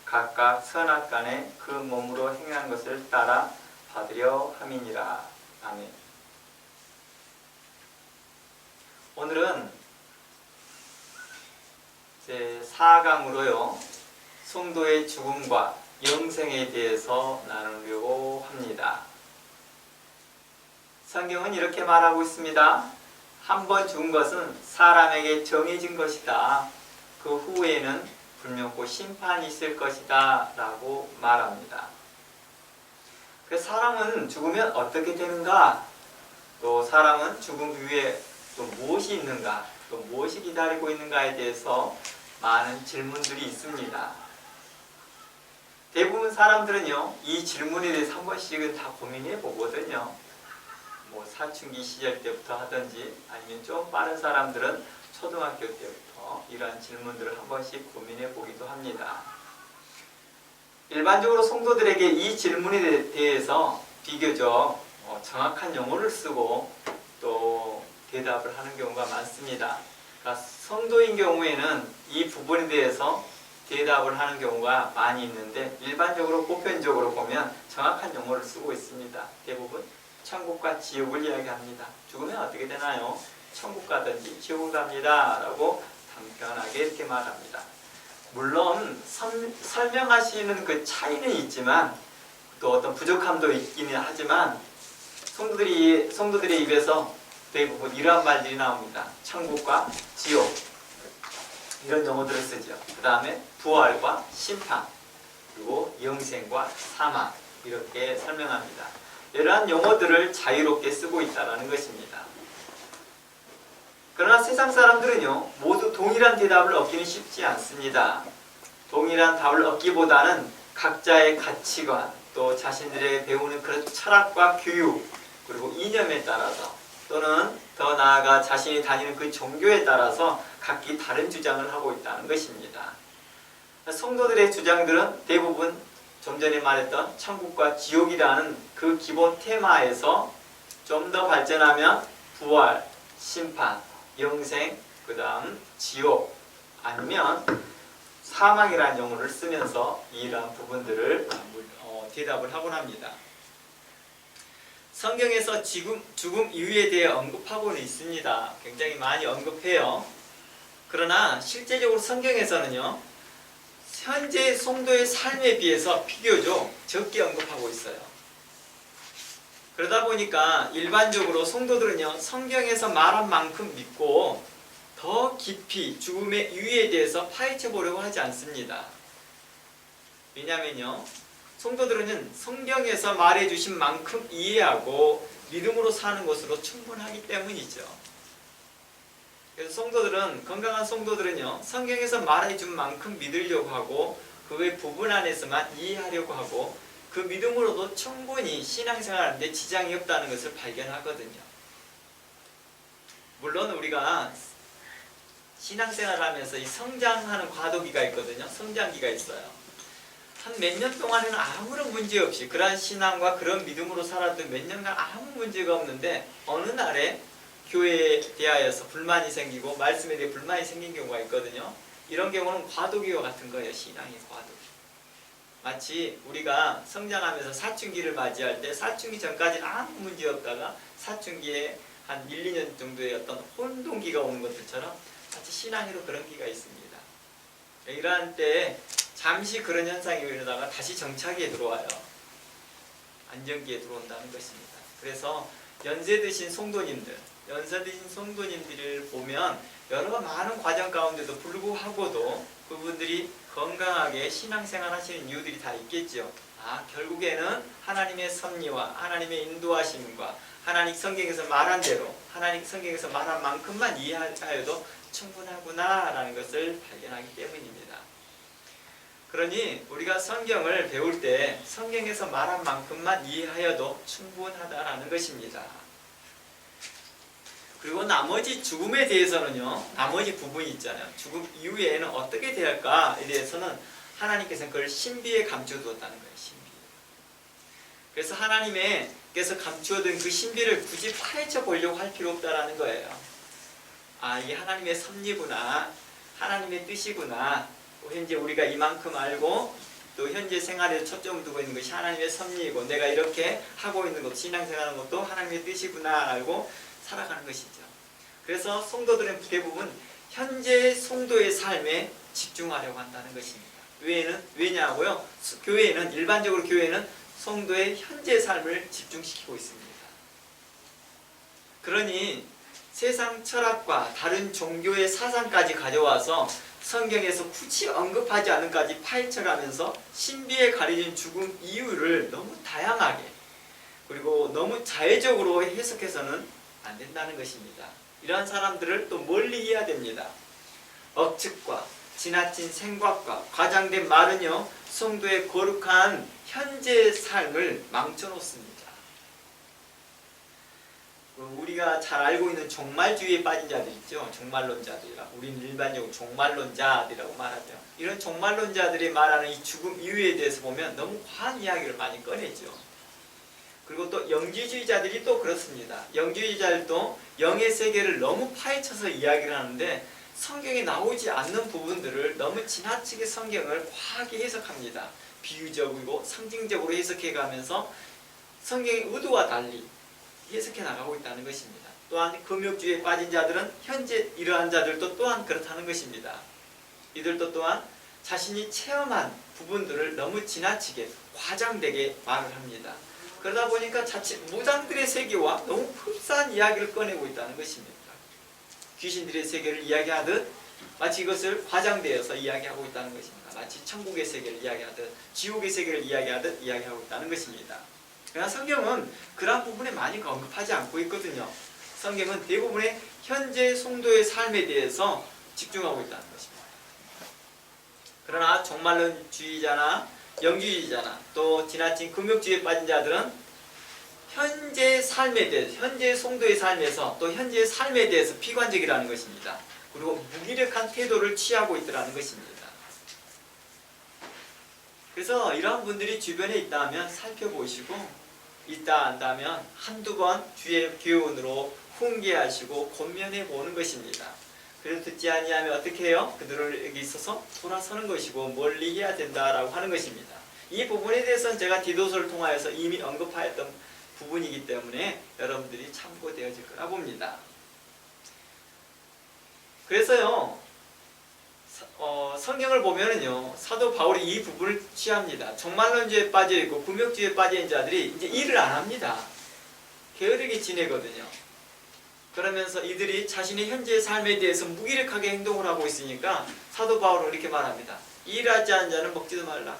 각각 선악간에 그 몸으로 행한 것을 따라 받으려 함이니라. 아멘. 오늘은 제 4강으로요 성도의 죽음과 영생에 대해서 나누려고 합니다. 성경은 이렇게 말하고 있습니다. 한 번 죽은 것은 사람에게 정해진 것이다. 그 후에는 불명코 심판이 있을 것이다 라고 말합니다. 그래서 사람은 죽으면 어떻게 되는가? 또 사람은 죽음 이후에 또 무엇이 있는가? 또 무엇이 기다리고 있는가에 대해서 많은 질문들이 있습니다. 대부분 사람들은요 이 질문에 대해서 한 번씩은 다 고민해 보거든요. 뭐 사춘기 시절 때부터 하든지 아니면 좀 빠른 사람들은 초등학교 때부터 이러한 질문들을 한 번씩 고민해 보기도 합니다. 일반적으로 성도들에게 이 질문에 대해서 비교적 정확한 용어를 쓰고 또 대답을 하는 경우가 많습니다. 그러니까 성도인 경우에는 이 부분에 대해서 대답을 하는 경우가 많이 있는데 일반적으로 보편적으로 보면 정확한 용어를 쓰고 있습니다. 대부분 천국과 지옥을 이야기합니다. 죽으면 어떻게 되나요? 천국 가든지 지옥 갑니다 라고 단편하게 이렇게 말합니다. 물론 설명하시는 그 차이는 있지만 또 어떤 부족함도 있기는 하지만 성도들의 입에서 대부분 이러한 말들이 나옵니다. 천국과 지옥 이런 용어들을 쓰죠. 그 다음에 부활과 심판 그리고 영생과 사망 이렇게 설명합니다. 이러한 용어들을 자유롭게 쓰고 있다는 것입니다. 그러나 세상 사람들은요 모두 동일한 대답을 얻기는 쉽지 않습니다. 동일한 답을 얻기보다는 각자의 가치관 또 자신들의 배우는 그런 철학과 교육 그리고 이념에 따라서 또는 더 나아가 자신이 다니는 그 종교에 따라서 각기 다른 주장을 하고 있다는 것입니다. 성도들의 주장들은 대부분 좀 전에 말했던 천국과 지옥이라는 그 기본 테마에서 좀 더 발전하면 부활, 심판, 영생, 그 다음 지옥 아니면 사망이라는 용어를 쓰면서 이러한 부분들을 대답을 하곤 합니다. 성경에서 죽음 이후에 대해 언급하고는 있습니다. 굉장히 많이 언급해요. 그러나 실제적으로 성경에서는요 현재 성도의 삶에 비해서 비교적 적게 언급하고 있어요. 그러다 보니까 일반적으로 성도들은요 성경에서 말한 만큼 믿고 더 깊이 죽음의 이유에 대해서 파헤쳐 보려고 하지 않습니다. 왜냐하면요 성도들은 성경에서 말해주신 만큼 이해하고 믿음으로 사는 것으로 충분하기 때문이죠. 그래서 건강한 성도들은요 성경에서 말해준 만큼 믿으려고 하고 그 외 부분 안에서만 이해하려고 하고 그 믿음으로도 충분히 신앙생활하는데 지장이 없다는 것을 발견하거든요. 물론 우리가 신앙생활하면서 이 성장하는 과도기가 있거든요. 성장기가 있어요. 한 몇 년 동안에는 아무런 문제 없이 그러한 신앙과 그런 믿음으로 살았던 몇 년간 아무 문제가 없는데 어느 날에 교회에 대하여서 불만이 생기고 말씀에 대해 불만이 생긴 경우가 있거든요. 이런 경우는 과도기와 같은 거예요. 신앙의 과도기. 마치 우리가 성장하면서 사춘기를 맞이할 때 사춘기 전까지는 아무 문제 없다가 사춘기에 한 1, 2년 정도의 어떤 혼동기가 오는 것들처럼 마치 신앙에도 그런 기가 있습니다. 이러한 때 잠시 그런 현상이 일어나다가 다시 정착기에 들어와요. 안정기에 들어온다는 것입니다. 그래서 연세 드신 성도님들을 보면 여러 많은 과정 가운데도 불구하고도 그분들이 건강하게 신앙생활 하시는 이유들이 다 있겠죠. 결국에는 하나님의 섭리와 하나님의 인도하심과 하나님 성경에서 말한 대로 하나님 성경에서 말한 만큼만 이해하여도 충분하구나 라는 것을 발견하기 때문입니다. 그러니 우리가 성경을 배울 때 성경에서 말한 만큼만 이해하여도 충분하다라는 것입니다. 그리고 나머지 죽음에 대해서는요, 나머지 부분이 있잖아요. 죽음 이후에는 어떻게 될까에 대해서는 하나님께서는 그걸 신비에 감춰두었다는 거예요. 신비. 그래서 하나님께서 감추어둔 그 신비를 굳이 파헤쳐 보려고 할 필요 없다라는 거예요. 이게 하나님의 섭리구나, 하나님의 뜻이구나. 현재 우리가 이만큼 알고 또 현재 생활에 초점을 두고 있는 것이 하나님의 섭리이고 내가 이렇게 하고 있는 것, 신앙생활하는 것도 하나님의 뜻이구나 알고 살아가는 것이죠. 그래서 성도들은 대부분 현재 성도의 삶에 집중하려고 한다는 것입니다. 왜냐하고요? 일반적으로 교회는 성도의 현재 삶을 집중시키고 있습니다. 그러니 세상 철학과 다른 종교의 사상까지 가져와서 성경에서 굳이 언급하지 않은까지 파헤쳐가면서 신비에 가려진 죽음 이유를 너무 다양하게 그리고 너무 자의적으로 해석해서는 안 된다는 것입니다. 이러한 사람들을 또 멀리 해야 됩니다. 억측과 지나친 생각과 과장된 말은요, 성도의 거룩한 현재 삶을 망쳐놓습니다. 우리가 잘 알고 있는 종말주의에 빠진 자들 있죠. 종말론자들이라. 우리는 일반적으로 종말론자들이라고 말하죠. 이런 종말론자들이 말하는 이 죽음 이유에 대해서 보면 너무 과한 이야기를 많이 꺼내죠. 그리고 또 영지주의자들이 또 그렇습니다. 영지주의자들도 영의 세계를 너무 파헤쳐서 이야기를 하는데 성경에 나오지 않는 부분들을 너무 지나치게 성경을 과하게 해석합니다. 비유적이고 상징적으로 해석해가면서 성경의 의도와 달리 해석해 나가고 있다는 것입니다. 또한 금욕주의에 빠진 자들은 현재 이러한 자들도 또한 그렇다는 것입니다. 이들도 또한 자신이 체험한 부분들을 너무 지나치게 과장되게 말을 합니다. 그러다 보니까 자칫 무당들의 세계와 너무 흡사한 이야기를 꺼내고 있다는 것입니다. 귀신들의 세계를 이야기하듯 마치 이것을 과장되어서 이야기하고 있다는 것입니다. 마치 천국의 세계를 이야기하듯 지옥의 세계를 이야기하듯 이야기하고 있다는 것입니다. 그러나 성경은 그러한 부분에 많이 언급하지 않고 있거든요. 성경은 대부분의 현재 성도의 삶에 대해서 집중하고 있다는 것입니다. 그러나 종말론주의자나 영주의자나 또 지나친 금욕주의에 빠진 자들은 현재 삶에 대해서, 현재 성도의 삶에서 또 현재 삶에 대해서 비관적이라는 것입니다. 그리고 무기력한 태도를 취하고 있더라는 것입니다. 그래서 이러한 분들이 주변에 있다면 살펴보시고 있다 안다면 한두 번 주의 교훈으로 훈계하시고 권면해 보는 것입니다. 그래도 듣지 아니하면 어떻게 해요? 그들에게 있어서 돌아서는 것이고 멀리 해야 된다라고 하는 것입니다. 이 부분에 대해서는 제가 디도서를 통하여서 이미 언급하였던 부분이기 때문에 여러분들이 참고되어질 거라 봅니다. 그래서요, 성경을 보면은요, 사도 바울이 이 부분을 취합니다. 종말론주의에 빠져 있고 금욕주의에 빠져 있는 자들이 이제 일을 안 합니다. 게으르게 지내거든요. 그러면서 이들이 자신의 현재의 삶에 대해서 무기력하게 행동을 하고 있으니까 사도 바울은 이렇게 말합니다. 일하지 않은 자는 먹지도 말라.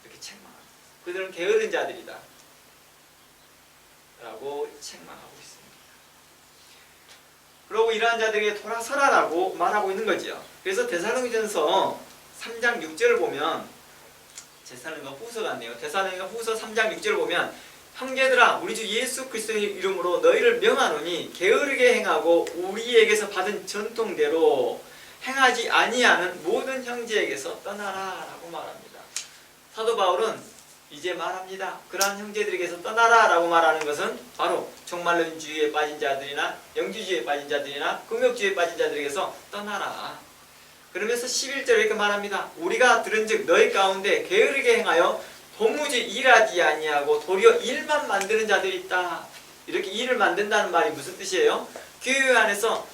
이렇게 책망합니다. 그들은 게으른 자들이다 라고 책망하고 있습니다. 그리고 이러한 자들에게 돌아서라라고 말하고 있는 거죠. 그래서 데살로니가전서 3장 6절을 보면 데살로니가 후서 같네요. 데살로니가 후서 3장 6절을 보면 형제들아 우리 주 예수 그리스도의 이름으로 너희를 명하노니 게으르게 행하고 우리에게서 받은 전통대로 행하지 아니하는 모든 형제에게서 떠나라 라고 말합니다. 사도 바울은 이제 말합니다. 그러한 형제들에게서 떠나라 라고 말하는 것은 바로 종말론주의에 빠진 자들이나 영주주의에 빠진 자들이나 금욕주의에 빠진 자들에게서 떠나라. 그러면서 11절에 이렇게 말합니다. 우리가 들은즉 너희 가운데 게으르게 행하여 도무지 일하지 아니하고 도리어 일만 만드는 자들이 있다. 이렇게 일을 만든다는 말이 무슨 뜻이에요? 교회 안에서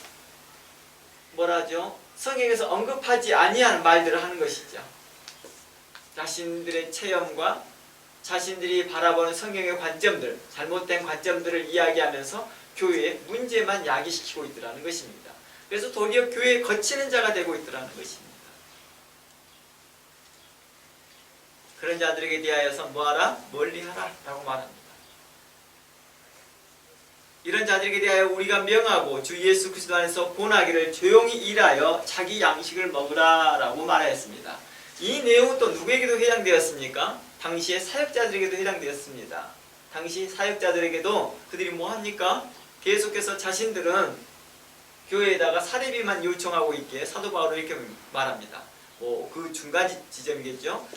뭐라죠? 성경에서 언급하지 아니하는 말들을 하는 것이죠. 자신들의 체험과 자신들이 바라보는 성경의 관점들, 잘못된 관점들을 이야기하면서 교회에 문제만 야기시키고 있더라는 것입니다. 그래서 도리어 교회에 거치는 자가 되고 있더라는 것입니다. 그런 자들에게 대하여서 뭐하라? 멀리하라 라고 말합니다. 이런 자들에게 대하여 우리가 명하고 주 예수 그리스도 안에서 권하기를 조용히 일하여 자기 양식을 먹으라 라고 말하였습니다. 이 내용은 또 누구에게도 해당되었습니까? 당시의 사역자들에게도 해당되었습니다. 당시 사역자들에게도 그들이 뭐합니까? 계속해서 자신들은 교회에다가 사례비만 요청하고 있기에 사도 바울은 이렇게 말합니다. 그 중간 지점이겠죠?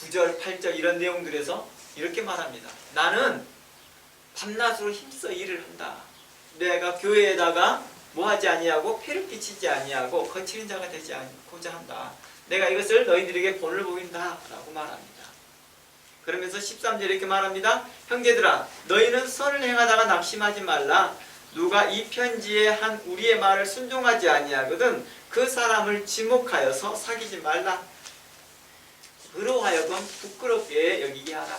9절, 8절 이런 내용들에서 이렇게 말합니다. 나는 밤낮으로 힘써 일을 한다. 내가 교회에다가 뭐하지 아니하고 폐를 끼치지 아니하고 거치는 자가 되지 않고자 한다. 내가 이것을 너희들에게 본을 보인다 라고 말합니다. 그러면서 13절에 이렇게 말합니다. 형제들아 너희는 선을 행하다가 낙심하지 말라. 누가 이 편지에 한 우리의 말을 순종하지 아니하거든 그 사람을 지목하여서 사귀지 말라. 그로 하여금 부끄럽게 여기게 하라.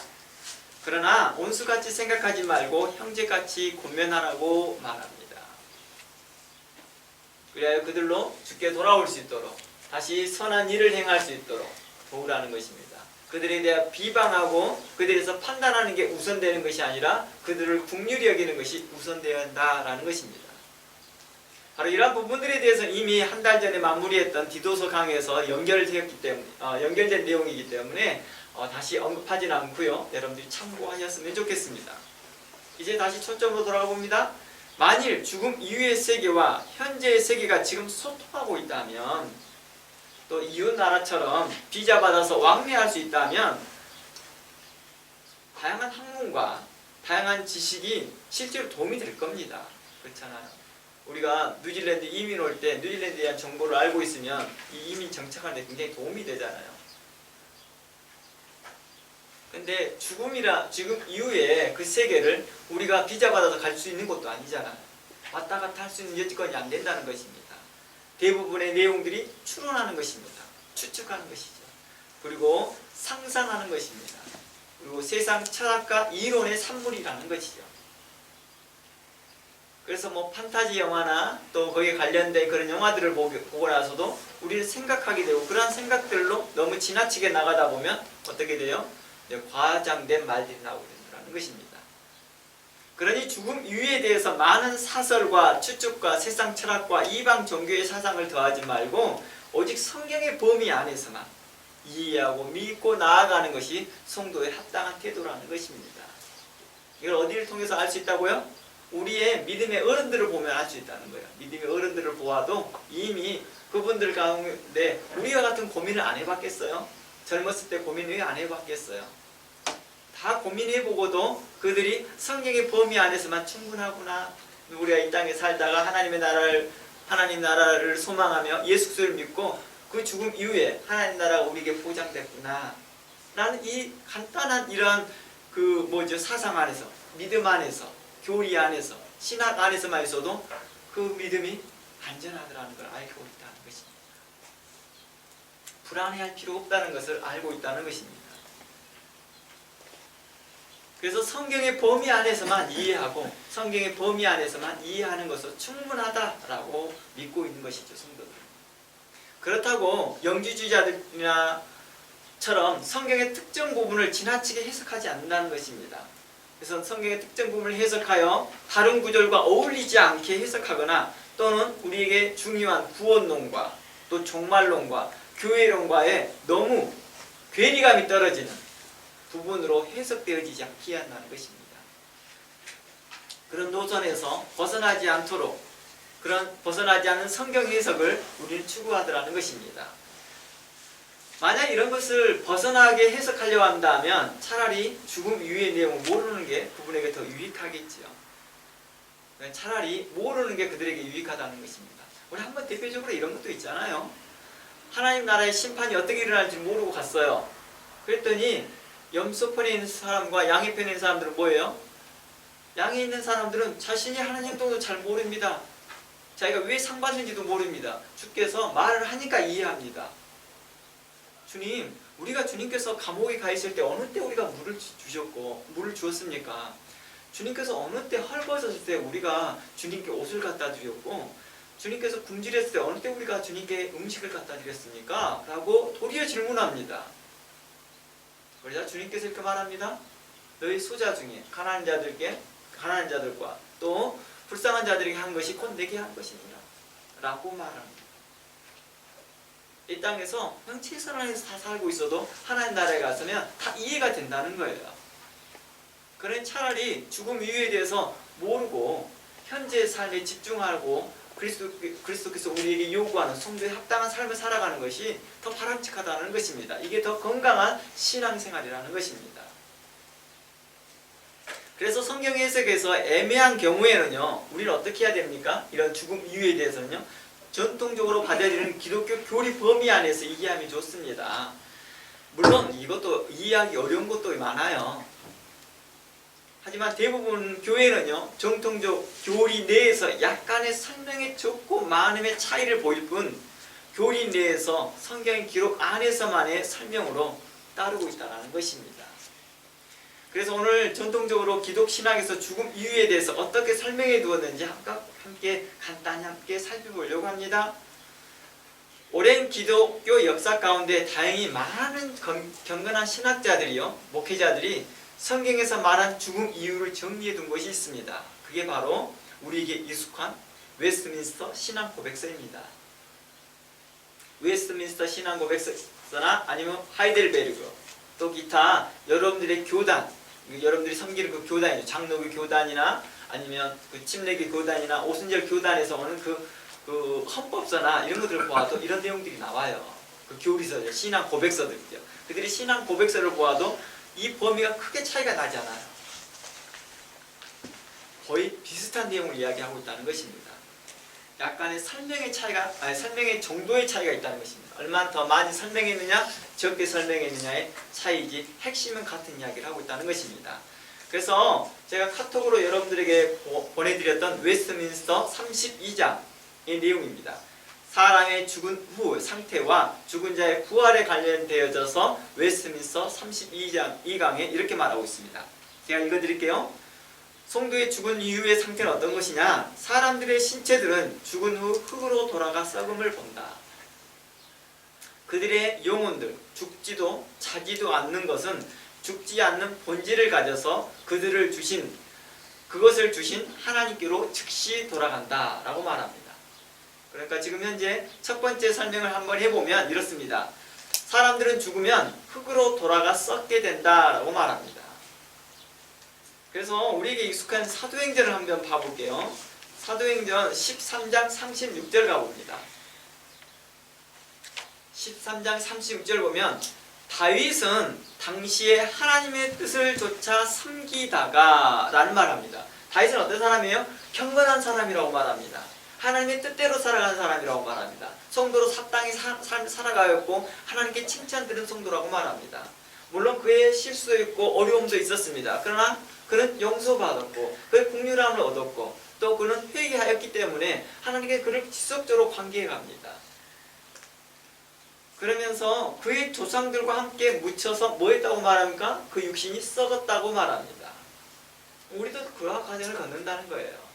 그러나 온수같이 생각하지 말고 형제같이 권면하라고 말합니다. 그래야 그들로 주께 돌아올 수 있도록 다시 선한 일을 행할 수 있도록 도우라는 것입니다. 그들에 대해 비방하고 그들에서 판단하는 게 우선되는 것이 아니라 그들을 긍휼히 여기는 것이 우선되어야 한다라는 것입니다. 바로 이러한 부분들에 대해서 이미 한 달 전에 마무리했던 디도서 강에서 연결된 내용이기 때문에 다시 언급하지는 않고요. 여러분들이 참고하셨으면 좋겠습니다. 이제 다시 초점으로 돌아가 봅니다. 만일 죽음 이후의 세계와 현재의 세계가 지금 소통하고 있다면 또 이웃 나라처럼 비자 받아서 왕래할 수 있다면 다양한 학문과 다양한 지식이 실제로 도움이 될 겁니다. 그렇잖아요. 우리가 뉴질랜드 이민 올 때 뉴질랜드에 대한 정보를 알고 있으면 이 이민 정착하는 데 굉장히 도움이 되잖아요. 근데 죽음 이후에 그 세계를 우리가 비자 받아서 갈 수 있는 것도 아니잖아요. 왔다 갔다 할 수 있는 여지권이 안 된다는 것입니다. 대부분의 내용들이 추론하는 것입니다. 추측하는 것이죠. 그리고 상상하는 것입니다. 그리고 세상 철학과 이론의 산물이라는 것이죠. 그래서 뭐 판타지 영화나 또 거기에 관련된 그런 영화들을 보고 나서도 우리는 생각하게 되고 그러한 생각들로 너무 지나치게 나가다 보면 어떻게 돼요? 과장된 말들이 나오게 된다는 것입니다. 그러니 죽음 이후에 대해서 많은 사설과 추측과 세상 철학과 이방 종교의 사상을 더하지 말고 오직 성경의 범위 안에서만 이해하고 믿고 나아가는 것이 성도의 합당한 태도라는 것입니다. 이걸 어디를 통해서 알 수 있다고요? 우리의 믿음의 어른들을 보면 알 수 있다는 거예요. 믿음의 어른들을 보아도 이미 그분들 가운데 우리와 같은 고민을 안 해봤겠어요? 젊었을 때 고민을 왜 안 해봤겠어요? 다 고민해보고도 그들이 성경의 범위 안에서만 충분하구나. 우리가 이 땅에 살다가 하나님 나라를 소망하며 예수 그리스도를 믿고 그 죽음 이후에 하나님 나라가 우리에게 보장됐구나. 라는 이 간단한 이런 사상 안에서, 믿음 안에서, 교리 안에서, 신학 안에서만 있어도 그 믿음이 안전하다는 걸 알고 있다는 것입니다. 불안해할 필요 없다는 것을 알고 있다는 것입니다. 그래서 성경의 범위 안에서만 이해하고 성경의 범위 안에서만 이해하는 것으로 충분하다라고 믿고 있는 것이죠, 성도들. 그렇다고 영주주의자들이나 처럼 성경의 특정 부분을 지나치게 해석하지 않는다는 것입니다. 그래서 성경의 특정 부분을 해석하여 다른 구절과 어울리지 않게 해석하거나 또는 우리에게 중요한 구원론과 또 종말론과 교회론과의 너무 괴리감이 떨어지는 부분으로 해석되어지지 않게 한다는 것입니다. 그런 노선에서 벗어나지 않도록 그런 벗어나지 않은 성경 해석을 우리는 추구하더라는 것입니다. 만약 이런 것을 벗어나게 해석하려고 한다면 차라리 죽음 이후의 내용을 모르는 게 그분에게 더 유익하겠지요. 차라리 모르는 게 그들에게 유익하다는 것입니다. 우리 한번 대표적으로 이런 것도 있잖아요. 하나님 나라의 심판이 어떻게 일어날지 모르고 갔어요. 그랬더니 염소편에 있는 사람과 양의 편에 있는 사람들은 뭐예요? 양에 있는 사람들은 자신이 하는 행동도 잘 모릅니다. 자기가 왜 상 받는지도 모릅니다. 주께서 말을 하니까 이해합니다. 주님, 우리가 주님께서 감옥에 가 있을 때 어느 때 우리가 물을 주셨고 물을 주었습니까? 주님께서 어느 때 헐벗었을 때 우리가 주님께 옷을 갖다 드렸고 주님께서 굶주렸을 때 어느 때 우리가 주님께 음식을 갖다 드렸습니까? 라고 도리어 질문합니다. 그러자 주님께서 이렇게 말합니다. 너희 소자 중에 가난한 자들과 또 불쌍한 자들에게 한 것이 곧 내게 한 것이니라 라고 말합니다. 이 땅에서 그냥 최선 안에서 다 살고 있어도 하나님 나라에 갔으면 다 이해가 된다는 거예요. 그러니 차라리 죽음 이유에 대해서 모르고 현재의 삶에 집중하고 그리스도께서 우리에게 요구하는 성도의 합당한 삶을 살아가는 것이 더 바람직하다는 것입니다. 이게 더 건강한 신앙생활이라는 것입니다. 그래서 성경 해석에서 애매한 경우에는요, 우리는 어떻게 해야 됩니까? 이런 죽음 이유에 대해서는요, 전통적으로 받아들이는 기독교 교리 범위 안에서 이해하면 좋습니다. 물론 이것도 이해하기 어려운 것도 많아요. 하지만 대부분 교회는요, 정통적 교리 내에서 약간의 설명에 적고 많음의 차이를 보일 뿐 교리 내에서 성경 기록 안에서만의 설명으로 따르고 있다는 것입니다. 그래서 오늘 전통적으로 기독 신학에서 죽음 이유에 대해서 어떻게 설명해 두었는지 함께 간단히 함께 살펴보려고 합니다. 오랜 기독교 역사 가운데 다행히 많은 경건한 신학자들이요, 목회자들이 성경에서 말한 죽음 이유를 정리해 둔 것이 있습니다. 그게 바로 우리에게 익숙한 웨스트민스터 신앙 고백서입니다. 웨스트민스터 신앙 고백서나 아니면 하이델베르그, 또 기타 여러분들의 교단, 여러분들이 섬기는 그 교단이죠. 장로교 교단이나 아니면 그 침례교 교단이나 오순절 교단에서 오는 그 헌법서나 이런 것들을 보아도 이런 내용들이 나와요. 그 교리서죠. 신앙 고백서들이죠. 그들이 신앙 고백서를 보아도 이 범위가 크게 차이가 나지 않아요. 거의 비슷한 내용을 이야기하고 있다는 것입니다. 약간의 설명의 차이가, 설명의 정도의 차이가 있다는 것입니다. 얼마나 더 많이 설명했느냐, 적게 설명했느냐의 차이지 핵심은 같은 이야기를 하고 있다는 것입니다. 그래서 제가 카톡으로 여러분들에게 보내드렸던 웨스트민스터 32장의 내용입니다. 사람의 죽은 후 상태와 죽은 자의 부활에 관련되어져서 웨스트민스터 32강에 이렇게 말하고 있습니다. 제가 읽어드릴게요. 성도의 죽은 이후의 상태는 어떤 것이냐? 사람들의 신체들은 죽은 후 흙으로 돌아가 썩음을 본다. 그들의 영혼들, 죽지도 자지도 않는 것은 죽지 않는 본질을 가져서 그것을 주신 하나님께로 즉시 돌아간다 라고 말합니다. 그러니까 지금 현재 첫 번째 설명을 한번 해보면 이렇습니다. 사람들은 죽으면 흙으로 돌아가 썩게 된다 라고 말합니다. 그래서 우리에게 익숙한 사도행전을 한번 봐볼게요. 사도행전 13장 36절 가봅니다. 13장 36절 보면 다윗은 당시에 하나님의 뜻을 조차 섬기다가 라는 말합니다. 다윗은 어떤 사람이에요? 경건한 사람이라고 말합니다. 하나님의 뜻대로 살아가는 사람이라고 말합니다. 성도로 사땅히 살아가였고 하나님께 칭찬 들은 성도라고 말합니다. 물론 그의 실수도 있고 어려움도 있었습니다. 그러나 그는 용서받았고 그의 긍휼함을 얻었고 또 그는 회개하였기 때문에 하나님께 그를 지속적으로 관계해 갑니다. 그러면서 그의 조상들과 함께 묻혀서 뭐 했다고 말합니까? 그 육신이 썩었다고 말합니다. 우리도 그와 과정을 걷는다는 거예요.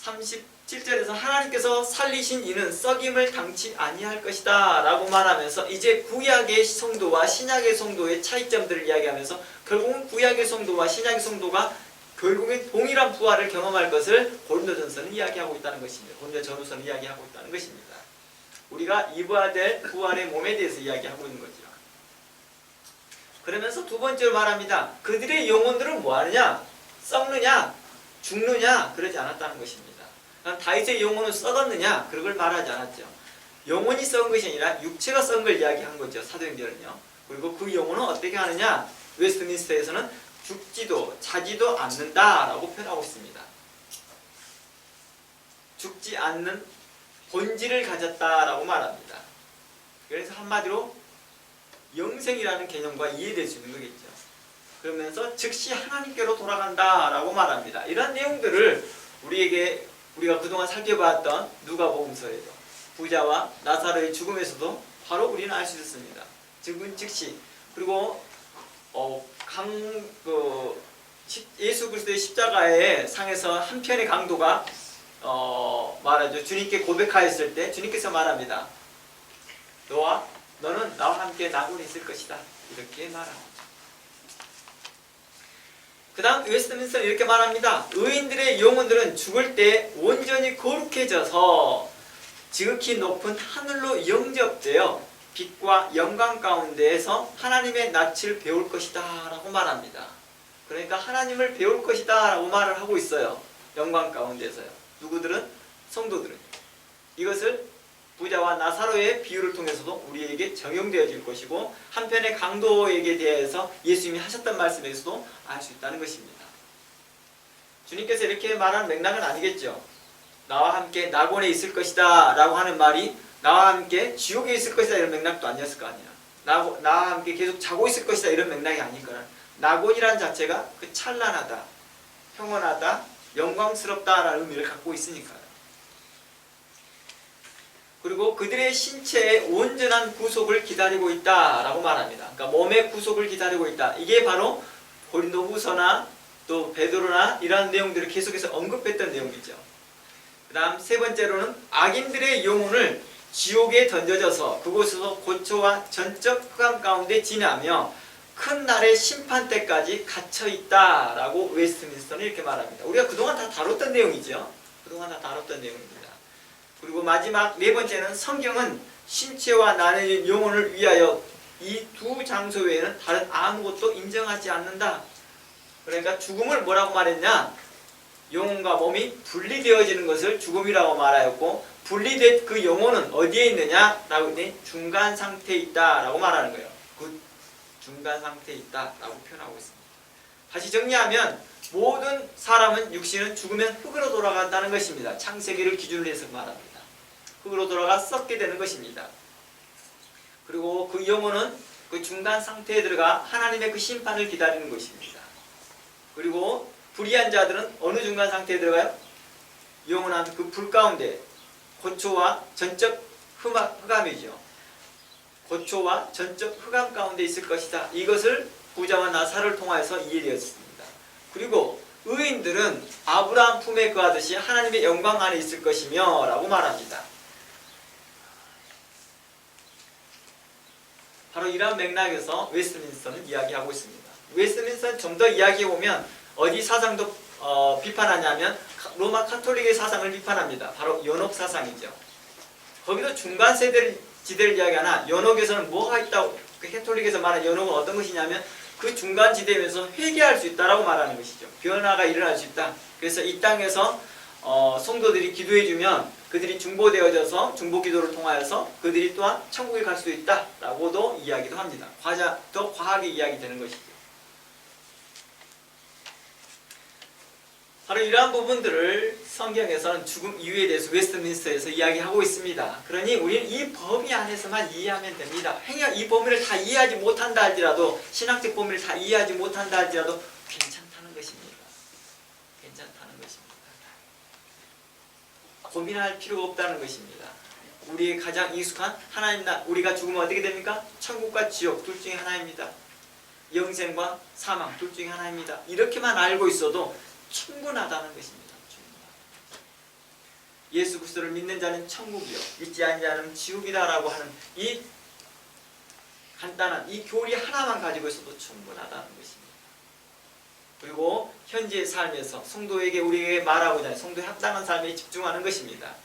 37절에서 하나님께서 살리신 이는 썩임을 당치 아니할 것이다 라고 말하면서 이제 구약의 성도와 신약의 성도의 차이점들을 이야기하면서 결국은 구약의 성도와 신약의 성도가 결국엔 동일한 부활을 경험할 것을 고린도전서는 이야기하고 있다는 것입니다. 고린도전후서는 이야기하고 있다는 것입니다. 우리가 입어야 될 부활의 몸에 대해서 이야기하고 있는 거죠. 그러면서 두 번째로 말합니다. 그들의 영혼들은 뭐하느냐? 썩느냐? 죽느냐? 그러지 않았다는 것입니다. 다윗의 영혼은 썩었느냐? 그걸 말하지 않았죠. 영혼이 썩은 것이 아니라 육체가 썩은 걸 이야기한 거죠. 사도행전은요. 그리고 그 영혼은 어떻게 하느냐? 웨스트민스터에서는 죽지도 자지도 않는다라고 표현하고 있습니다. 죽지 않는 본질을 가졌다라고 말합니다. 그래서 한마디로 영생이라는 개념과 이해될 수 있는 거겠죠. 그러면서 즉시 하나님께로 돌아간다라고 말합니다. 이런 내용들을 우리가 그동안 살펴봤던 누가복음서에도 부자와 나사로의 죽음에서도 바로 우리는 알 수 있습니다. 즉시 그리고 예수 그리스도의 십자가의 상에서 한편의 강도가 말하죠. 주님께 고백하였을 때 주님께서 말합니다. 너는 나와 함께 낙원에 있을 것이다. 이렇게 말합니다. 그 다음 웨스트민스터는 이렇게 말합니다. 의인들의 영혼들은 죽을 때 온전히 거룩해져서 지극히 높은 하늘로 영접되어 빛과 영광 가운데에서 하나님의 낯을 배울 것이다 라고 말합니다. 그러니까 하나님을 배울 것이다 라고 말을 하고 있어요. 영광 가운데서요. 누구들은? 성도들은. 이것을 부자와 나사로의 비유를 통해서도 우리에게 적용되어질 것이고 한편의 강도에게 대해서 예수님이 하셨던 말씀에서도 알 수 있다는 것입니다. 주님께서 이렇게 말하는 맥락은 아니겠죠. 나와 함께 낙원에 있을 것이다 라고 하는 말이 나와 함께 지옥에 있을 것이다 이런 맥락도 아니었을 거 아니야. 나와 함께 계속 자고 있을 것이다 이런 맥락이 아닐 거야. 낙원이라는 자체가 그 찬란하다, 평온하다, 영광스럽다라는 의미를 갖고 있으니까요. 그리고 그들의 신체의 온전한 구속을 기다리고 있다라고 말합니다. 그러니까 몸의 구속을 기다리고 있다. 이게 바로 고린도후서나 또 베드로나 이러한 내용들을 계속해서 언급했던 내용이죠. 그 다음 세 번째로는 악인들의 영혼을 지옥에 던져져서 그곳에서 고초와 전적 흑암 가운데 지나며 큰 날의 심판 때까지 갇혀있다라고 웨스트민스터는 이렇게 말합니다. 우리가 그동안 다 다뤘던 내용이죠. 그동안 다 다뤘던 내용입니다. 그리고 마지막 네 번째는 성경은 신체와 나눠진 영혼을 위하여 이 두 장소 외에는 다른 아무것도 인정하지 않는다. 그러니까 죽음을 뭐라고 말했냐? 영혼과 몸이 분리되어지는 것을 죽음이라고 말하였고 분리된 그 영혼은 어디에 있느냐라고 했더니 중간 상태에 있다라고 말하는 거예요. 그 중간 상태에 있다라고 표현하고 있습니다. 다시 정리하면 모든 사람은 육신은 죽으면 흙으로 돌아간다는 것입니다. 창세기를 기준으로 해서 말합니다. 흙으로 돌아가 썩게 되는 것입니다. 그리고 그 영혼은 그 중간 상태에 들어가 하나님의 그 심판을 기다리는 것입니다. 그리고 불의한 자들은 어느 중간 상태에 들어가요? 영원한 그 불 가운데 고초와 전적 흑암이죠. 고초와 전적 흑암 가운데 있을 것이다. 이것을 부자와 나사를 통하여서 이해되었습니다. 그리고 의인들은 아브라함 품에 거하듯이 하나님의 영광 안에 있을 것이며 라고 말합니다. 바로 이러한 맥락에서 웨스트민스터는 이야기하고 있습니다. 웨스트민스터는 좀 더 이야기해보면 어디 사상도 비판하냐면 로마 카톨릭의 사상을 비판합니다. 바로 연옥 사상이죠. 거기도 중간 지대를 이야기하나 연옥에서는 뭐가 있다고, 그 카톨릭에서 말하는 연옥은 어떤 것이냐면 그 중간 지대에서 회개할 수 있다라고 말하는 것이죠. 변화가 일어날 수 있다. 그래서 이 땅에서 성도들이 기도해주면 그들이 중보되어져서 중보기도를 통하여서 그들이 또한 천국에 갈 수 있다라고도 이야기도 합니다. 더 과하게 이야기되는 것이죠. 바로 이러한 부분들을 성경에서는 죽음 이유에 대해서 웨스트민스터에서 이야기하고 있습니다. 그러니 우리는 이 범위 안에서만 이해하면 됩니다. 행여 이 범위를 다 이해하지 못한다 할지라도, 신학적 범위를 다 이해하지 못한다 할지라도 괜찮다는 것입니다. 괜찮다는 것입니다. 고민할 필요가 없다는 것입니다. 우리의 가장 익숙한 하나님 우리가 죽으면 어떻게 됩니까? 천국과 지옥 둘 중에 하나입니다. 영생과 사망 둘 중에 하나입니다. 이렇게만 알고 있어도 충분하다는 것입니다. 예수 그리스도를 믿는 자는 천국이요 믿지 않는 자는 지옥이다라고 하는 이 간단한 이 교리 하나만 가지고 있어도 충분하다는 것입니다. 그리고 현재의 삶에서 성도에게 우리에게 말하고자 하는 성도의 합당한 삶에 집중하는 것입니다.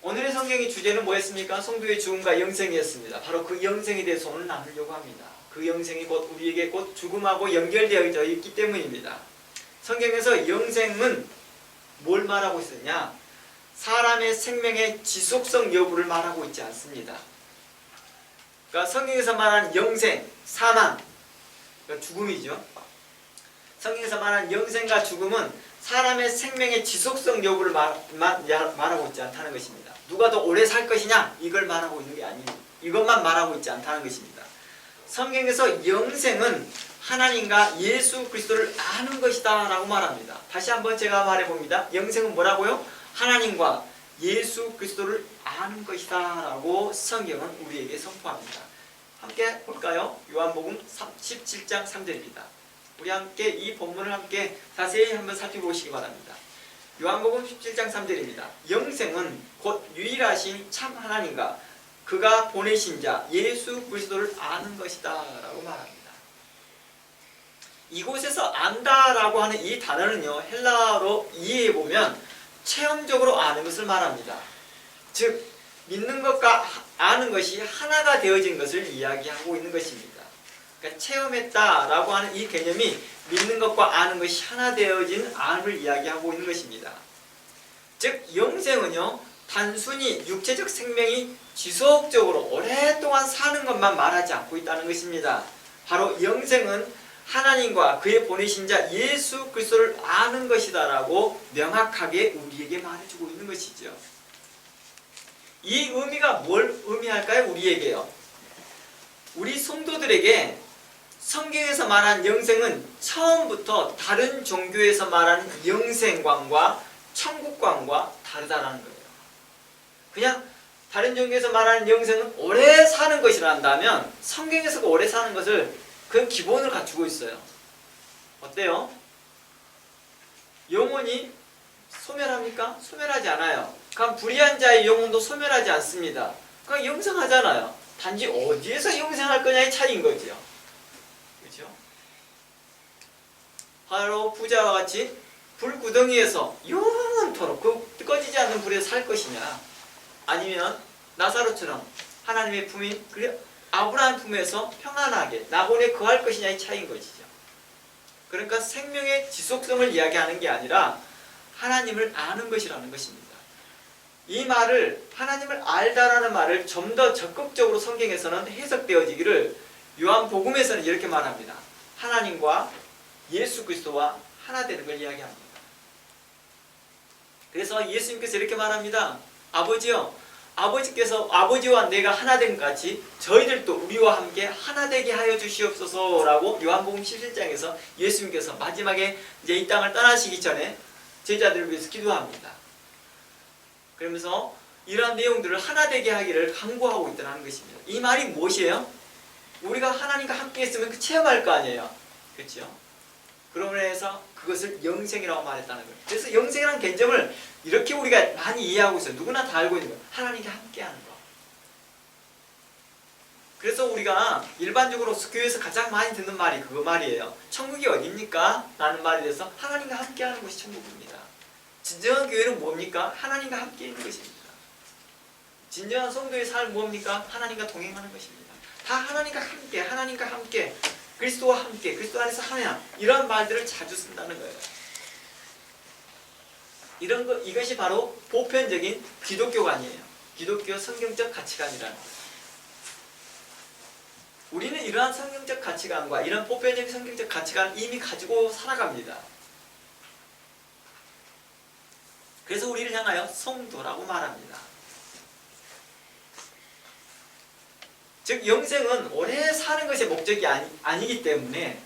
오늘의 성경의 주제는 뭐였습니까? 성도의 죽음과 영생이었습니다. 바로 그 영생에 대해서 오늘 나누려고 합니다. 그 영생이 곧 우리에게 곧 죽음하고 연결되어 있기 때문입니다. 성경에서 영생은 뭘 말하고 있었냐? 사람의 생명의 지속성 여부를 말하고 있지 않습니다. 그러니까 성경에서 말하는 영생, 사망, 그러니까 죽음이죠. 성경에서 말하는 영생과 죽음은 사람의 생명의 지속성 여부를 말하고 있지 않다는 것입니다. 누가 더 오래 살 것이냐? 이걸 말하고 있는 게 아닙니다. 이것만 말하고 있지 않다는 것입니다. 성경에서 영생은 하나님과 예수 그리스도를 아는 것이다 라고 말합니다. 다시 한번 제가 말해봅니다. 영생은 뭐라고요? 하나님과 예수 그리스도를 아는 것이다 라고 성경은 우리에게 선포합니다. 함께 볼까요? 요한복음 17장 3절입니다. 우리 함께 이 본문을 함께 자세히 한번 살펴보시기 바랍니다. 요한복음 17장 3절입니다. 영생은 곧 유일하신 참 하나님과 그가 보내신 자 예수 그리스도를 아는 것이다 라고 말합니다. 이곳에서 안다라고 하는 이 단어는요, 헬라어로 이해해보면 체험적으로 아는 것을 말합니다. 즉 믿는 것과 아는 것이 하나가 되어진 것을 이야기하고 있는 것입니다. 그러니까 체험했다라고 하는 이 개념이 믿는 것과 아는 것이 하나 되어진 암을 이야기하고 있는 것입니다. 즉 영생은요, 단순히 육체적 생명이 지속적으로 오랫동안 사는 것만 말하지 않고 있다는 것입니다. 바로 영생은 하나님과 그의 보내신 자 예수 그리스도를 아는 것이다라고 명확하게 우리에게 말해주고 있는 것이죠. 이 의미가 뭘 의미할까요? 우리에게요. 우리 성도들에게 성경에서 말한 영생은 처음부터 다른 종교에서 말하는 영생관과 천국관과 다르다라는 거예요. 그냥 다른 종교에서 말하는 영생은 오래 사는 것이란다면 성경에서 그 오래 사는 것을 그 기본을 갖추고 있어요. 어때요? 영혼이 소멸합니까? 소멸하지 않아요. 그럼 불의한 자의 영혼도 소멸하지 않습니다. 그럼 영생하잖아요. 단지 어디에서 영생할 거냐의 차이인 거죠. 그렇죠? 바로 부자와 같이 불구덩이에서 영원토록 그 꺼지지 않는 불에 살 것이냐, 아니면 나사로처럼 하나님의 품인 아브라함 품에서 평안하게 낙원에 거할 것이냐의 차이인 것이죠. 그러니까 생명의 지속성을 이야기하는 게 아니라 하나님을 아는 것이라는 것입니다. 이 말을, 하나님을 알다라는 말을 좀 더 적극적으로 성경에서는 해석되어지기를 요한복음에서는 이렇게 말합니다. 하나님과 예수 그리스도와 하나 되는 걸 이야기합니다. 그래서 예수님께서 이렇게 말합니다. 아버지요, 아버지께서 아버지와 내가 하나 된 것 같이 저희들도 우리와 함께 하나 되게 하여 주시옵소서라고 요한복음 17장에서 예수님께서 마지막에 이제 이 땅을 떠나시기 전에 제자들을 위해서 기도합니다. 그러면서 이러한 내용들을 하나 되게 하기를 강구하고 있다는 것입니다. 이 말이 무엇이에요? 우리가 하나님과 함께 있으면 체험할 거 아니에요. 그렇죠? 그러므로 해서 그것을 영생이라고 말했다는 거예요. 그래서 영생이라는 개념을 이렇게 우리가 많이 이해하고 있어요. 누구나 다 알고 있는 거예요. 하나님과 함께하는 거. 그래서 우리가 일반적으로 교회에서 가장 많이 듣는 말이 그거 말이에요. 천국이 어디입니까? 라는 말에 대해서 하나님과 함께하는 것이 천국입니다. 진정한 교회는 뭡니까? 하나님과 함께 있는 것입니다. 진정한 성도의 삶은 뭡니까? 하나님과 동행하는 것입니다. 다 하나님과 함께, 하나님과 함께, 그리스도와 함께, 그리스도 안에서 하나, 이런 말들을 자주 쓴다는 거예요. 이것이 바로 보편적인 기독교관이에요. 기독교 성경적 가치관이라는 거예요. 우리는 이러한 성경적 가치관과 이런 보편적인 성경적 가치관을 이미 가지고 살아갑니다. 그래서 우리를 향하여 성도라고 말합니다. 즉 영생은 오래 사는 것이 목적이 아니기 때문에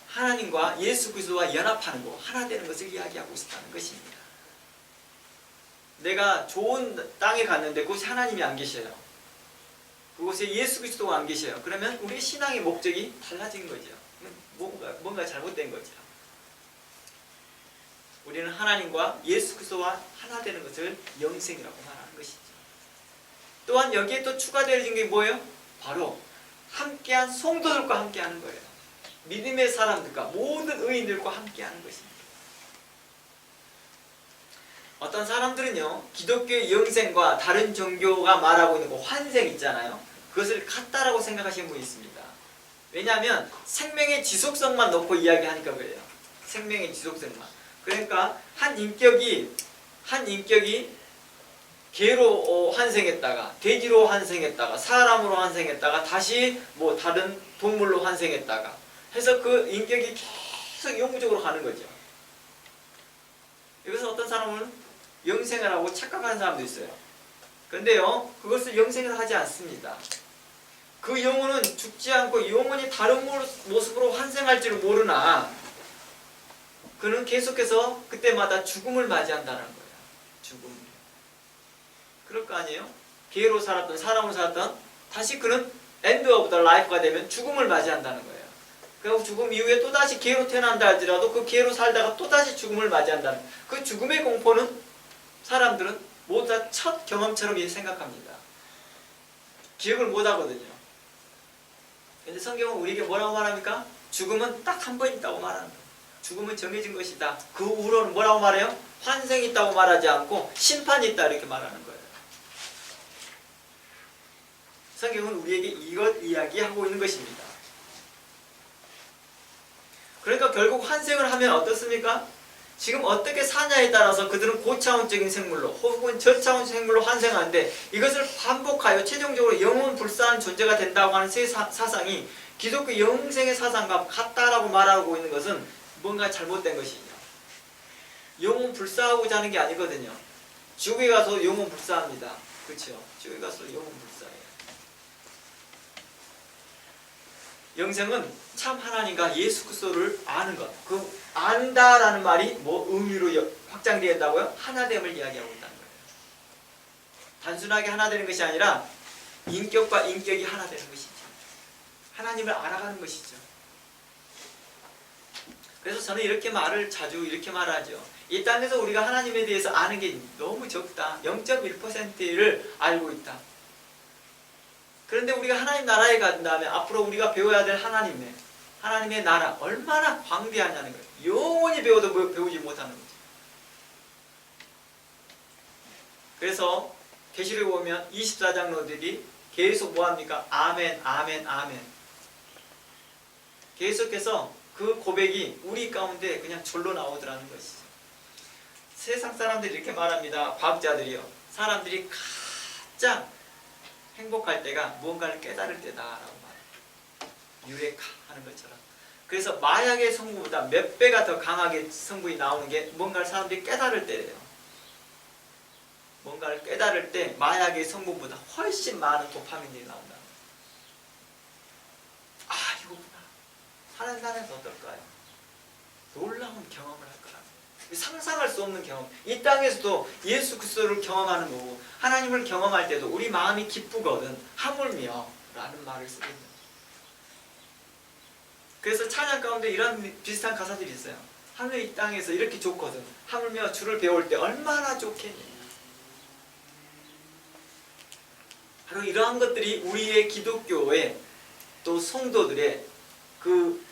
하나님과 예수 그리스도와 연합하는 것, 하나 되는 것을 이야기하고 있다는 것입니다. 내가 좋은 땅에 갔는데 그곳에 하나님이 안 계셔요. 그곳에 예수 그리스도가 안 계셔요. 그러면 우리의 신앙의 목적이 달라진 거죠. 뭔가 잘못된 거죠. 우리는 하나님과 예수 그리스도와 하나 되는 것을 영생이라고 말하는 것이죠. 또한 여기에 또 추가되어진 게 뭐예요? 바로 함께한 성도들과 함께하는 거예요. 믿음의 사람들과 모든 의인들과 함께하는 것입니다. 어떤 사람들은요, 기독교의 영생과 다른 종교가 말하고 있는 환생 있잖아요. 그것을 같다라고 생각하시는 분이 있습니다. 왜냐하면 생명의 지속성만 놓고 이야기하니까 그래요. 생명의 지속성만. 그러니까 한 인격이 개로 환생했다가 돼지로 환생했다가 사람으로 환생했다가 다시 뭐 다른 동물로 환생했다가 해서 그 인격이 계속 영구적으로 가는 거죠. 여기서 어떤 사람은 영생을 하고 착각하는 사람도 있어요. 그런데요, 그것을 영생을 하지 않습니다. 그 영혼은 죽지 않고 영혼이 다른 모습으로 환생할지를 모르나 그는 계속해서 그때마다 죽음을 맞이한다는 거예요. 죽음. 그럴 거 아니에요? 개로 살았던 사람으로 살았던 다시 그는 end of the life가 되면 죽음을 맞이한다는 거예요. 그리고 죽음 이후에 또다시 개로 태어난다 할지라도 그 개로 살다가 또다시 죽음을 맞이한다는 그 죽음의 공포는 사람들은 모두 다 첫 경험처럼 생각합니다. 기억을 못 하거든요. 근데 성경은 우리에게 뭐라고 말합니까? 죽음은 딱 한 번 있다고 말하는 거예요. 죽음은 정해진 것이다. 그 후로는 뭐라고 말해요? 환생이 있다고 말하지 않고 심판이 있다 이렇게 말하는 거예요. 성경은 우리에게 이것 이야기하고 있는 것입니다. 그러니까 결국 환생을 하면 어떻습니까? 지금 어떻게 사냐에 따라서 그들은 고차원적인 생물로 혹은 저차원 생물로 환생하는데 이것을 반복하여 최종적으로 영원 불사한 존재가 된다고 하는 사상이 기독교 영생의 사상과 같다라고 말하고 있는 것은 뭔가 잘못된 것이죠. 영혼 불사하고자 하는 게 아니거든요. 지옥에 가서 영혼 불사합니다. 그렇죠? 지옥에 가서 영혼 불사해요. 영생은 참 하나님과 예수 그리스도를 아는 것. 그 안다라는 말이 뭐 의미로 확장된다고요? 하나됨을 이야기하고 있다는 거예요. 단순하게 하나 되는 것이 아니라 인격과 인격이 하나 되는 것이죠. 하나님을 알아가는 것이죠. 그래서 저는 자주 이렇게 말하죠. 이 땅에서 우리가 하나님에 대해서 아는 게 너무 적다. 0.1%를 알고 있다. 그런데 우리가 하나님 나라에 간 다음에 앞으로 우리가 배워야 될 하나님의 나라 얼마나 광대하냐는 거예요. 영원히 배워도 배우지 못하는 거죠. 그래서 계시록에 보면 24장로들이 계속 뭐합니까? 아멘, 아멘, 아멘. 계속해서 그 고백이 우리 가운데 그냥 절로 나오더라는 것이죠. 세상 사람들이 이렇게 말합니다. 과학자들이요. 사람들이 가장 행복할 때가 무언가를 깨달을 때다라고 말해요. 유레카하는 것처럼. 그래서 마약의 성분보다 몇 배가 더 강하게 성분이 나오는 게 뭔가를 사람들이 깨달을 때래요. 뭔가를 깨달을 때 마약의 성분보다 훨씬 많은 도파민이 나온다. 아, 이거구나. 하나님 나라에서 어떨까요? 놀라운 경험을 할 거라고. 상상할 수 없는 경험. 이 땅에서도 예수 그리스도를 경험하는 거고 하나님을 경험할 때도 우리 마음이 기쁘거든. 하물며 라는 말을 쓰고 있는 거예요. 그래서 찬양 가운데 이런 비슷한 가사들이 있어요. 하늘 이 땅에서 이렇게 좋거든. 하물며 주를 배울 때 얼마나 좋겠니. 바로 이러한 것들이 우리의 기독교의 또 성도들의 그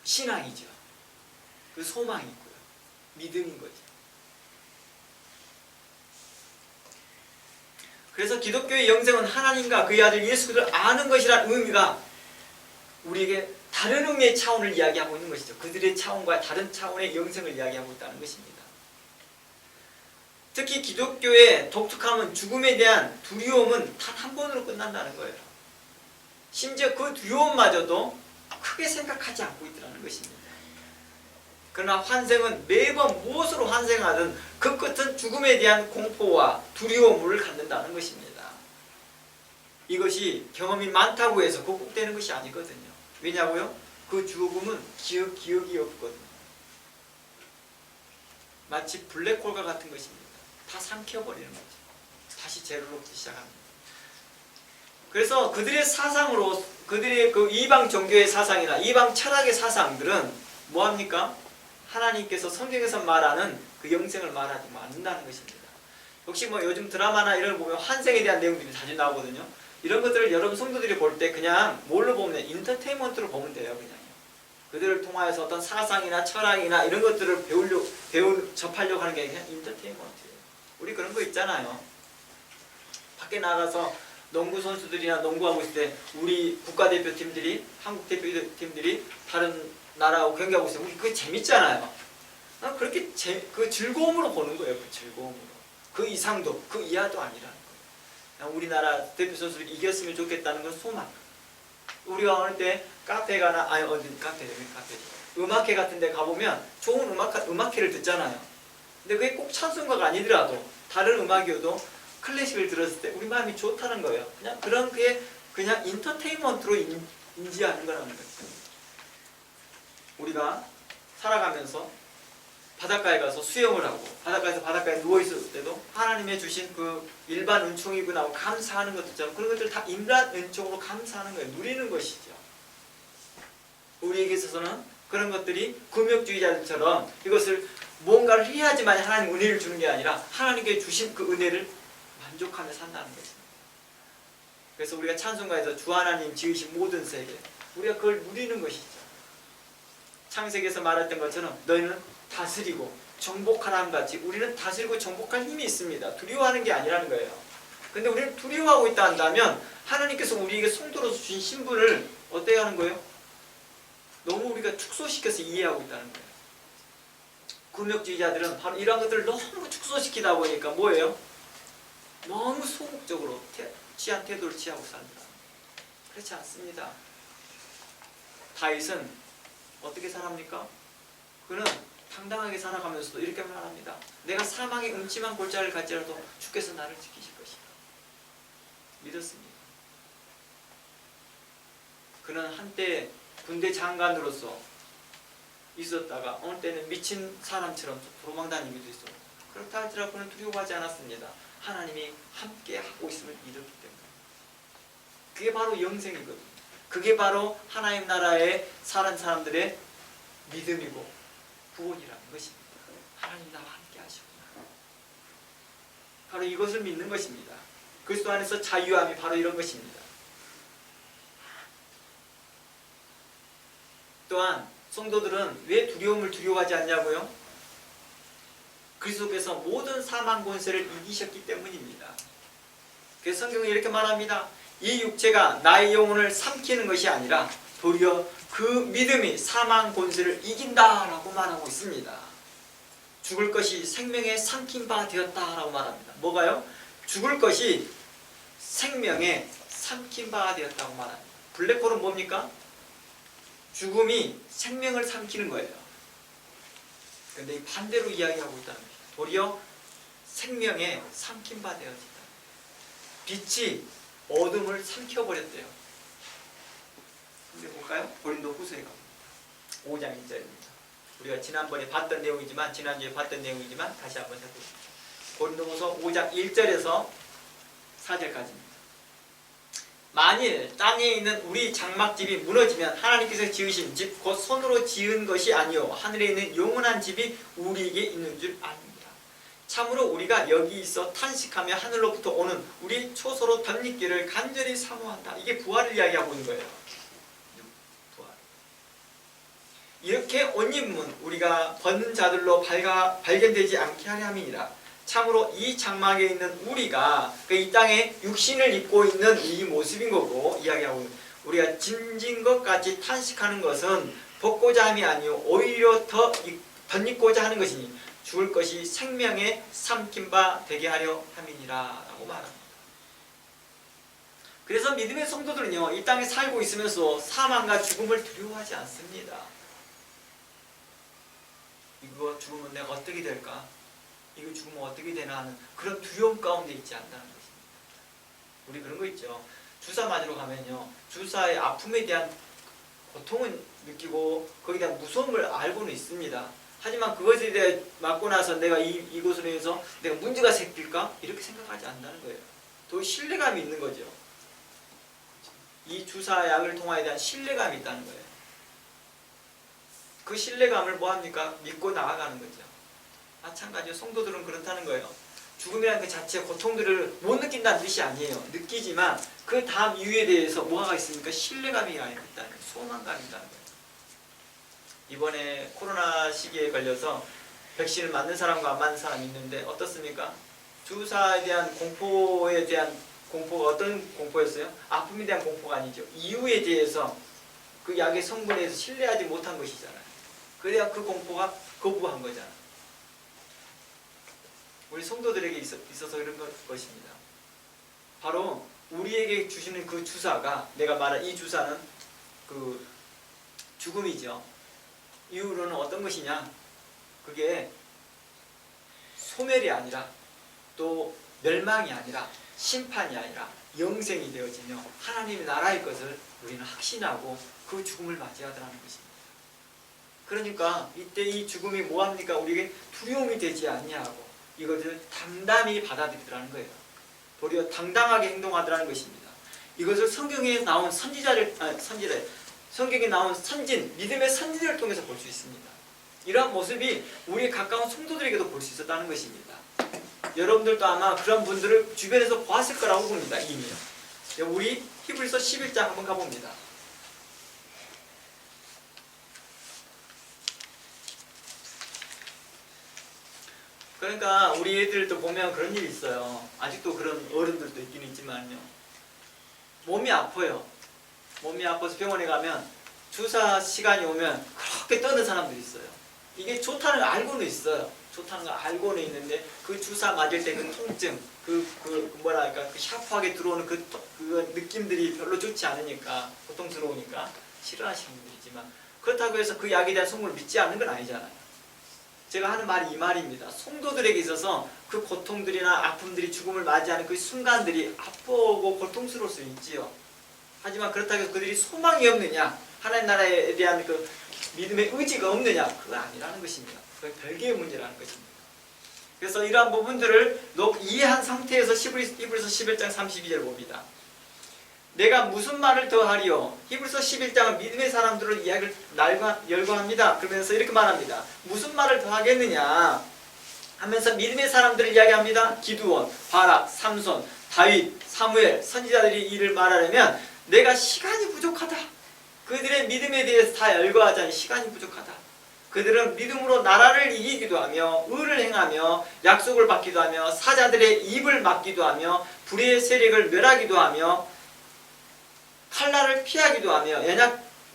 신앙이죠. 그 소망이고요. 믿음인 거죠. 그래서 기독교의 영생은 하나님과 그의 아들 예수 그리스도를 아는 것이라는 의미가 우리에게 다른 의미의 차원을 이야기하고 있는 것이죠. 그들의 차원과 다른 차원의 영생을 이야기하고 있다는 것입니다. 특히 기독교의 독특함은 죽음에 대한 두려움은 단 한 번으로 끝난다는 거예요. 심지어 그 두려움마저도 크게 생각하지 않고 있다는 것입니다. 그러나 환생은 매번 무엇으로 환생하든 그 끝은 죽음에 대한 공포와 두려움을 갖는다는 것입니다. 이것이 경험이 많다고 해서 극복되는 것이 아니거든요. 왜냐고요? 그 죽음은 기억이 없거든요. 마치 블랙홀과 같은 것입니다. 다 삼켜버리는 거죠. 다시 제로로부터 시작합니다. 그래서 그들의 사상으로 그들의 그 이방 종교의 사상이나 이방 철학의 사상들은 뭐합니까? 하나님께서 성경에서 말하는 그 영생을 말하지 않는다는 것입니다. 혹시 뭐 요즘 드라마나 이런 거 보면 환생에 대한 내용들이 자주 나오거든요. 이런 것들을 여러분 성도들이 볼 때 그냥 뭘로 보면 인터테인먼트로 보면 돼요. 그냥 그들을 통하여서 어떤 사상이나 철학이나 이런 것들을 접하려고 하는 게 그냥 인터테인먼트예요. 우리 그런 거 있잖아요. 밖에 나가서 농구 선수들이나 농구하고 있을 때 우리 국가대표팀들이 한국 대표팀들이 다른 나라하고 경기하고 있을 때 우리 그게 재밌잖아요. 그렇게 그 즐거움으로 보는 거예요. 그 즐거움으로. 그 이상도 그 이하도 아니라는 거예요. 우리나라 대표 선수들이 이겼으면 좋겠다는 건 소망. 우리가 어느 때 카페 가나 음악회 같은 데 가보면 좋은 음악회를 듣잖아요. 근데 그게 꼭 찬송가가 아니더라도 다른 음악이어도 클래식을 들었을 때 우리 마음이 좋다는 거예요. 그냥 그런 게 그냥 인터테인먼트로 인지하는 거라는 거예요. 우리가 살아가면서 바닷가에 가서 수영을 하고 바닷가에 누워있을 때도 하나님의 주신 그 일반 은총이구나 하고 감사하는 것들처럼 그런 것들 다 일반 은총으로 감사하는 거예요. 누리는 것이죠. 우리에게 있어서는 그런 것들이 금욕주의자들처럼 이것을 뭔가를 해야지만 하나님 은혜를 주는 게 아니라 하나님께 주신 그 은혜를 만족하며 산다는 것입니다. 그래서 우리가 찬송가에서 주 하나님 지으신 모든 세계 우리가 그걸 누리는 것이죠. 창세기에서 말했던 것처럼 너희는 다스리고 정복하라는 같이 우리는 다스리고 정복할 힘이 있습니다. 두려워하는 게 아니라는 거예요. 근데 우리는 두려워하고 있다 한다면 하나님께서 우리에게 성도로서 주신 신분을 어떻게 하는 거예요? 너무 우리가 축소시켜서 이해하고 있다는 거예요. 금욕주의자들은 바로 이러한 것들을 너무 축소시키다 보니까 뭐예요? 너무 소극적으로 취한 태도를 취하고 산다. 그렇지 않습니다. 다윗은 어떻게 살합니까? 그는 당당하게 살아가면서도 이렇게 말합니다. 내가 사망의 음침한 골짜기를 갈지라도 주께서 나를 지키실 것이다. 믿었습니다. 그는 한때 군대 장관으로서 있었다가 어느 때는 미친 사람처럼 도망다니기도 했었고, 그렇다 할지라도 그는 두려워하지 않았습니다. 하나님이 함께 하고 있음을 믿었기 때문에. 그게 바로 영생이거든요. 그게 바로 하나님 나라에 사는 사람들의 믿음이고 구원이라는 것입니다. 하나님 나와 함께 하시구나. 바로 이것을 믿는 것입니다. 그리스도 안에서 자유함이 바로 이런 것입니다. 또한 성도들은 왜 두려움을 두려워하지 않냐고요? 그리스도께서 모든 사망 권세를 이기셨기 때문입니다. 그래서 성경은 이렇게 말합니다. 이 육체가 나의 영혼을 삼키는 것이 아니라 도리어 그 믿음이 사망 권세를 이긴다라고 말하고 있습니다. 죽을 것이 생명에 삼킨 바 되었다라고 말합니다. 뭐가요? 죽을 것이 생명에 삼킨 바 되었다고 말합니다. 블랙홀은 뭡니까? 죽음이 생명을 삼키는 거예요. 그런데 반대로 이야기하고 있다는 거예요. 도리어 생명에 삼킨 바 되었다. 빛이 어둠을 삼켜버렸대요. 근데 볼까요? 고린도 후서에 5장 1절입니다. 우리가 지난주에 봤던 내용이지만 다시 한번 살펴보십시오. 고린도후서 5장 1절에서 4절까지입니다. 만일 땅에 있는 우리 장막집이 무너지면 하나님께서 지으신 집 곧 손으로 지은 것이 아니요 하늘에 있는 영원한 집이 우리에게 있는 줄 압니다. 참으로 우리가 여기 있어 탄식하며 하늘로부터 오는 우리 초소로 덧입기를 간절히 사모한다. 이게 부활을 이야기하고 있는 거예요. 부활. 이렇게 옷 입은 우리가 벗는 자들로 발견되지 않게 하려 함이니라. 참으로 이 장막에 있는 우리가 이 땅에 육신을 입고 있는 이 모습인 거고, 이야기하고 있는 우리가 짐진 것 같이 탄식하는 것은 벗고자 함이 아니요 오히려 더 덧입고자 하는 것이니 죽을 것이 생명에 삼킨 바 되게 하려 함이니라 라고 말합니다. 그래서 믿음의 성도들은요, 이 땅에 살고 있으면서 사망과 죽음을 두려워하지 않습니다. 이거 죽으면 내가 어떻게 될까? 이거 죽으면 어떻게 되나 하는 그런 두려움 가운데 있지 않다는 것입니다. 우리 그런 거 있죠. 주사 맞으러 가면요, 주사의 아픔에 대한 고통은 느끼고 거기에 대한 무서움을 알고는 있습니다. 하지만 그것에 대해 맞고 나서 내가 이것으로 해서 내가 문제가 생길까? 이렇게 생각하지 않는다는 거예요. 더 신뢰감이 있는 거죠. 이 주사약을 통하에 대한 신뢰감이 있다는 거예요. 그 신뢰감을 뭐합니까? 믿고 나아가는 거죠. 마찬가지로 성도들은 그렇다는 거예요. 죽음이라는 그 자체의 고통들을 못 느낀다는 뜻이 아니에요. 느끼지만 그 다음 이유에 대해서 뭐가 있습니까? 신뢰감이 있다는 거예요. 소망감이 있다는 거예요. 이번에 코로나 시기에 걸려서 백신을 맞는 사람과 안 맞는 사람이 있는데 어떻습니까? 주사에 대한 공포에 대한 공포가 어떤 공포였어요? 아픔에 대한 공포가 아니죠. 이유에 대해서 그 약의 성분에 대해서 신뢰하지 못한 것이잖아요. 그래야 그 공포가 거부한 거잖아요. 우리 성도들에게 있어서 그런 것입니다. 바로 우리에게 주시는 그 주사가, 내가 말한 이 주사는 그 죽음이죠. 이유로는 어떤 것이냐? 그게 소멸이 아니라 또 멸망이 아니라 심판이 아니라 영생이 되어지며 하나님의 나라의 것을 우리는 확신하고 그 죽음을 맞이하더라는 것입니다. 그러니까 이때 이 죽음이 뭐합니까? 우리에게 두려움이 되지 않냐고 이것을 담담히 받아들이더라는 거예요. 도리어 당당하게 행동하더라는 것입니다. 이것을 성경에 나온 성경에 나온 선진, 믿음의 선진을 통해서 볼 수 있습니다. 이러한 모습이 우리 가까운 성도들에게도 볼 수 있었다는 것입니다. 여러분들도 아마 그런 분들을 주변에서 보았을 거라고 봅니다. 이미요. 우리 히브리서 11장 한번 가봅니다. 그러니까 우리 애들도 보면 그런 일이 있어요. 아직도 그런 어른들도 있긴 있지만요. 몸이 아파요. 몸이 아파서 병원에 가면 주사 시간이 오면 그렇게 떠는 사람들이 있어요. 이게 좋다는 걸 알고는 있어요. 좋다는 걸 알고는 있는데 그 주사 맞을 때 그 통증, 그 샤프하게 들어오는 그 느낌들이 별로 좋지 않으니까, 고통스러우니까 싫어하시는 분들이지만 그렇다고 해서 그 약에 대한 성공을 믿지 않는 건 아니잖아요. 제가 하는 말이 이 말입니다. 성도들에게 있어서 그 고통들이나 아픔들이 죽음을 맞이하는 그 순간들이 아프고 고통스러울 수 있지요. 하지만 그렇다고 해서 그들이 소망이 없느냐, 하나님 나라에 대한 그 믿음의 의지가 없느냐, 그건 아니라는 것입니다. 그건 별개의 문제라는 것입니다. 그래서 이러한 부분들을 이해한 상태에서 히브리서 11장 32절 봅니다. 내가 무슨 말을 더하리요? 히브리서 11장은 믿음의 사람들을 이야기를 열거합니다. 그러면서 이렇게 말합니다. 무슨 말을 더하겠느냐 하면서 믿음의 사람들을 이야기합니다. 기드온, 바락, 삼손, 다윗, 사무엘, 선지자들이 이를 말하려면 내가 시간이 부족하다. 그들의 믿음에 대해서 다 열거하자니 시간이 부족하다. 그들은 믿음으로 나라를 이기기도 하며 의를 행하며 약속을 받기도 하며 사자들의 입을 막기도 하며 불의의 세력을 멸하기도 하며 칼날을 피하기도 하며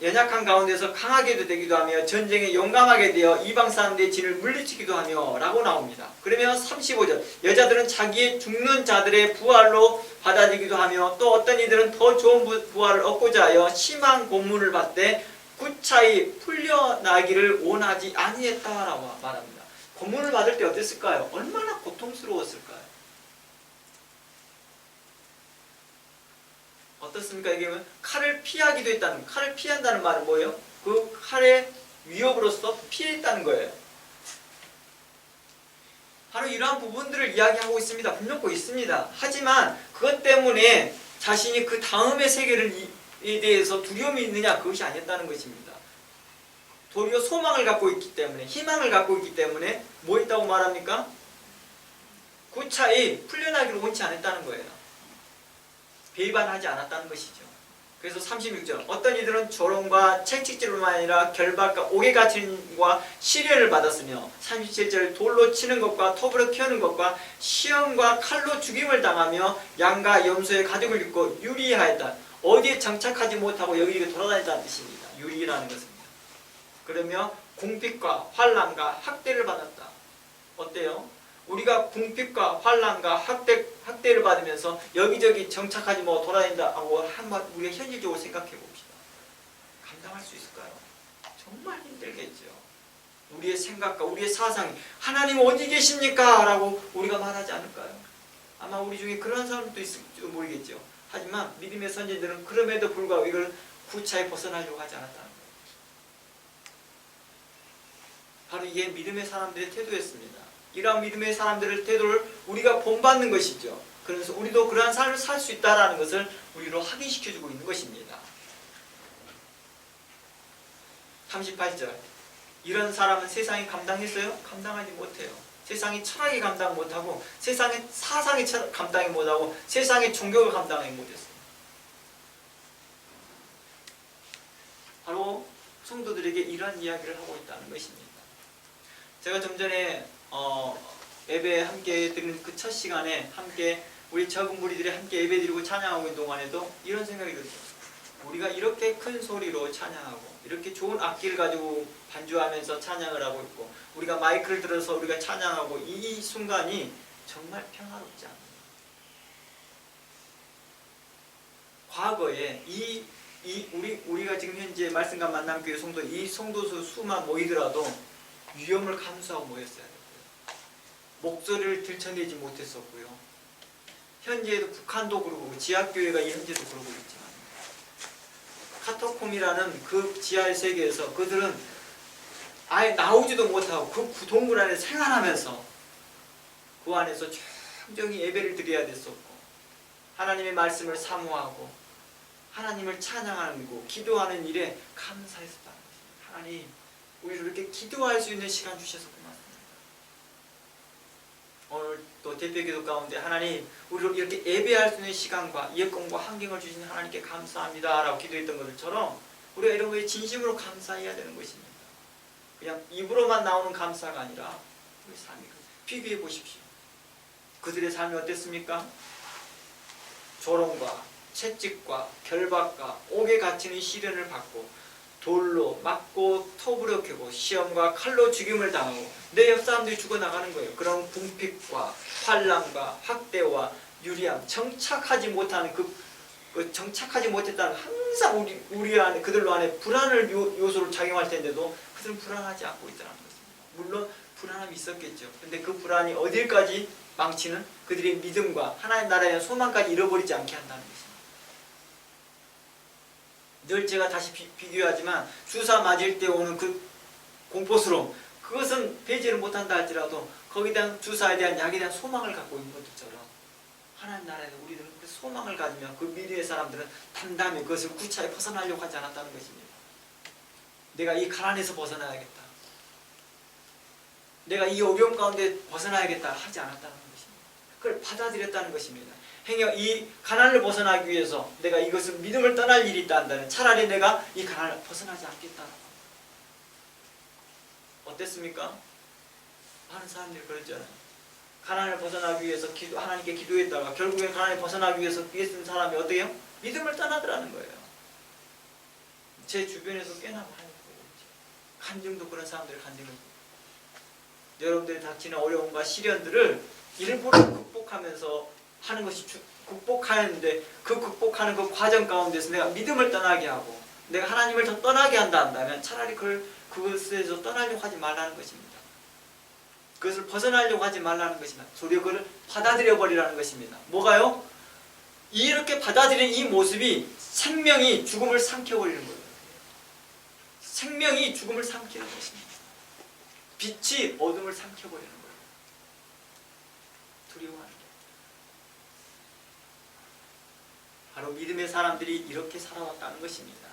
연약한 가운데서 강하게도 되기도 하며 전쟁에 용감하게 되어 이방 사람들의 진을 물리치기도 하며 라고 나옵니다. 그러면 35절 여자들은 자기의 죽는 자들의 부활로 받아들이기도 하며 또 어떤 이들은 더 좋은 부활을 얻고자 하여 심한 고문을 받되 구차히 풀려나기를 원하지 아니했다라고 말합니다. 고문을 받을 때 어땠을까요? 얼마나 고통스러웠을까요? 어떻습니까? 이게 칼을 피하기도 했다는, 칼을 피한다는 말은 뭐예요? 그 칼의 위협으로서 피했다는 거예요. 바로 이러한 부분들을 이야기하고 있습니다. 분명히 있습니다. 하지만 그것 때문에 자신이 그 다음의 세계에 대해서 두려움이 있느냐? 그것이 아니었다는 것입니다. 도리어 소망을 갖고 있기 때문에, 희망을 갖고 있기 때문에 뭐 있다고 말합니까? 구차히 풀려나기를 원치 않았다는 거예요. 배반하지 않았다는 것이죠. 그래서 36절 어떤 이들은 조롱과 채찍질뿐만 아니라 결박과 옥에 갇힘과 시련을 받았으며 37절 돌로 치는 것과 톱으로 키우는 것과 시험과 칼로 죽임을 당하며 양과 염소의 가죽을 입고 유리하였다. 어디에 정착하지 못하고 여기저기 돌아다녔다는 뜻입니다. 유리라는 것입니다. 그러며 궁핍과 환난과 학대를 받았다. 어때요? 우리가 궁핍과 환난과 학대를 받으면서 여기저기 정착하지 뭐 돌아다닌다 하고 한번 우리가 현실적으로 생각해 봅시다. 감당할 수 있을까요? 정말 힘들겠죠. 우리의 생각과 우리의 사상이 하나님 어디 계십니까? 라고 우리가 말하지 않을까요? 아마 우리 중에 그런 사람도 있을지 모르겠죠. 하지만 믿음의 선지자들은 그럼에도 불구하고 이걸 구차히 벗어나려고 하지 않았다는 거예요. 바로 이게 믿음의 사람들의 태도였습니다. 이러한 믿음의 사람들의 태도를 우리가 본받는 것이죠. 그래서 우리도 그러한 삶을 살 수 있다는 것을 우리로 확인시켜주고 있는 것입니다. 38절 이런 사람은 세상이 감당했어요? 감당하지 못해요. 세상이 철학이 감당 못하고 세상의 사상이 감당이 못하고 세상의 종교가 감당하지 못했어요. 바로 성도들에게 이러한 이야기를 하고 있다는 것입니다. 제가 좀 전에 예배 함께 드리는 그 첫 시간에 함께 우리 적은 무리들이 함께 예배 드리고 찬양하고 있는 동안에도 이런 생각이 들었어요. 우리가 이렇게 큰 소리로 찬양하고 이렇게 좋은 악기를 가지고 반주하면서 찬양을 하고 있고 우리가 마이크를 들어서 우리가 찬양하고 이 순간이 정말 평화롭지 않아요. 과거에 우리가 지금 현재 말씀과 만남교회 성도 이 성도수 수만 모이더라도 위험을 감수하고 모였어야 됐고요. 목소리를 들춰내지 못했었고요. 현재에도 북한도 그러고 지하교회가 현재도 그러고 있지만 카토콤이라는 그 지하의 세계에서 그들은 아예 나오지도 못하고 그 동굴 안에 생활하면서 그 안에서 청정히 예배를 드려야 됐었고 하나님의 말씀을 사모하고 하나님을 찬양하고 기도하는 일에 감사했었다는 것입니다. 하나님 우리를 이렇게 기도할 수 있는 시간 주셔서 고맙습니다. 오늘 또 대표기도 가운데 하나님 우리를 이렇게 예배할 수 있는 시간과 여건과 환경을 주신 하나님께 감사합니다 라고 기도했던 것처럼 우리가 이런 거에 진심으로 감사해야 되는 것입니다. 그냥 입으로만 나오는 감사가 아니라 우리 삶이 비교해 보십시오. 그들의 삶이 어땠습니까? 조롱과 채찍과 결박과 옥에 갇히는 시련을 받고 돌로 맞고 톱으로 캐고 시험과 칼로 죽임을 당하고 내 옆 사람들이 죽어나가는 거예요. 그런 궁핍과 환난과 학대와 유리함, 정착하지 못하는 그 정착하지 못했다는, 항상 우리 안에, 그들로 안에 불안을 요소를 작용할 텐데도 그들은 불안하지 않고 있다는 것입니다. 물론 불안함이 있었겠죠. 근데 그 불안이 어딜까지 망치는, 그들의 믿음과 하나님 나라에 대한 소망까지 잃어버리지 않게 한다는 것입니다. 늘 제가 다시 비교하지만 주사 맞을 때 오는 그 공포스러움, 그것은 배제를 못한다 할지라도 거기에 대한 주사에 대한 약에 대한 소망을 갖고 있는 것처럼 하나님 나라에서 우리들은 그 소망을 가지면 그 믿음의 사람들은 담담히 그것을 구차히 벗어나려고 하지 않았다는 것입니다. 내가 이 가난에서 벗어나야겠다, 내가 이 어려움 가운데 벗어나야겠다 하지 않았다는 것입니다. 그걸 받아들였다는 것입니다. 행여 이 가난을 벗어나기 위해서 내가 이것을 믿음을 떠날 일이 있다 한다면 차라리 내가 이 가난을 벗어나지 않겠다라고. 어땠습니까? 많은 사람들이 그랬잖아요. 가난을 벗어나기 위해서 하나님께 기도했다가 결국에 가난을 벗어나기 위해서 애쓴 사람이 어때요? 믿음을 떠나더라는 거예요. 제 주변에서 꽤나 많이 보고 있죠. 간증도 그런 사람들이 간증을 보고, 여러분들이 닥치는 어려움과 시련들을 일부러 극복하면서 하는 것이 극복하는데, 그 극복하는 그 과정 가운데서 내가 믿음을 떠나게 하고 내가 하나님을 더 떠나게 한다 한다면 차라리 그것에서 떠나려고 하지 말라는 것입니다. 그것을 벗어나려고 하지 말라는 것입니다. 도리어 그걸 받아들여 버리라는 것입니다. 뭐가요? 이렇게 받아들이는 이 모습이 생명이 죽음을 삼켜버리는 거예요. 생명이 죽음을 삼키는 것입니다. 빛이 어둠을 삼켜버리는 거예요. 두려워하는 게. 바로 믿음의 사람들이 이렇게 살아왔다는 것입니다.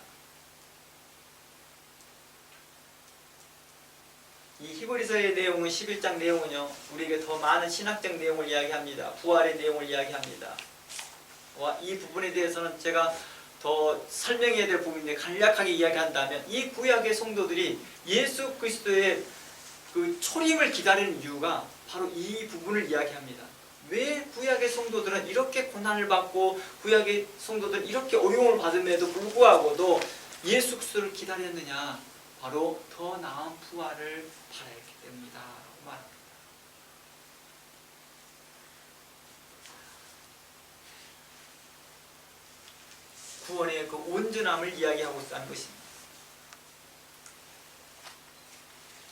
이 히브리서의 내용은, 11장 내용은요, 우리에게 더 많은 신학적 내용을 이야기합니다. 부활의 내용을 이야기합니다. 이 부분에 대해서는 제가 더 설명해야 될 부분인데 간략하게 이야기한다면, 이 구약의 성도들이 예수 그리스도의 그 초림을 기다리는 이유가 바로 이 부분을 이야기합니다. 왜 구약의 성도들은 이렇게 고난을 받고 구약의 성도들은 이렇게 어려움을 받음에도 불구하고도 예수 그리스도를 기다렸느냐? 바로 더 나은 부활을 바라였기 때문이다 라고 말합니다. 구원의 그 온전함을 이야기하고 있다는 것입니다.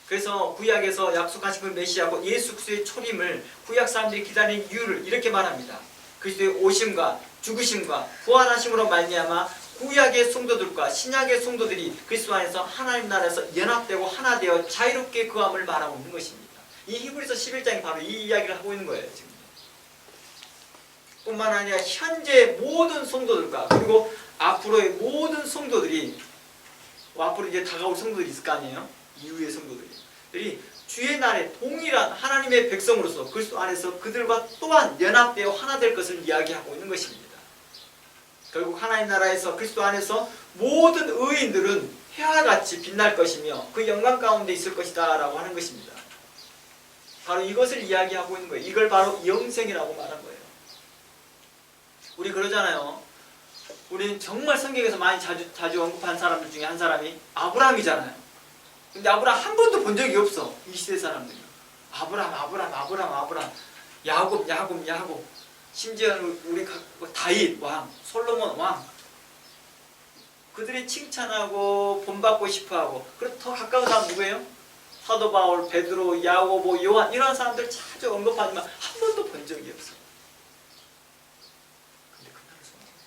그래서 구약에서 약속하신 그 메시아고 예수 그리스도의 초림을 구약 사람들이 기다리는 이유를 이렇게 말합니다. 그리스도의 오심과 죽으심과 부활하심으로 말미암아 구약의 성도들과 신약의 성도들이 그리스도 안에서 하나님 나라에서 연합되고 하나 되어 자유롭게 거함을 말하고 있는 것입니다. 이 히브리서 11장이 바로 이 이야기를 하고 있는 거예요. 지금. 뿐만 아니라 현재 모든 성도들과 그리고 앞으로의 모든 성도들이, 앞으로 이제 다가올 성도들이 있을 거 아니에요? 이후의 성도들이 주의 날에 동일한 하나님의 백성으로서 그리스도 안에서 그들과 또한 연합되어 하나 될 것을 이야기하고 있는 것입니다. 결국 하나님 나라에서 그리스도 안에서 모든 의인들은 해와 같이 빛날 것이며 그 영광 가운데 있을 것이다 라고 하는 것입니다. 바로 이것을 이야기하고 있는 거예요. 이걸 바로 영생이라고 말한 거예요. 우리 그러잖아요. 우리는 정말 성경에서 많이 자주 언급한 사람들 중에 한 사람이 아브라함이잖아요. 근데 아브라함 한 번도 본 적이 없어. 이 시대 사람들이. 아브라함. 야곱. 심지어 우리 다윗 왕, 솔로몬 왕. 그들이 칭찬하고 본받고 싶어하고. 그리고 더 가까운 사람 누구예요? 사도 바울, 베드로, 야고보, 요한 이런 사람들 자주 언급하지만 한 번도 본 적이 없어. 근데 그날을 소망합니다.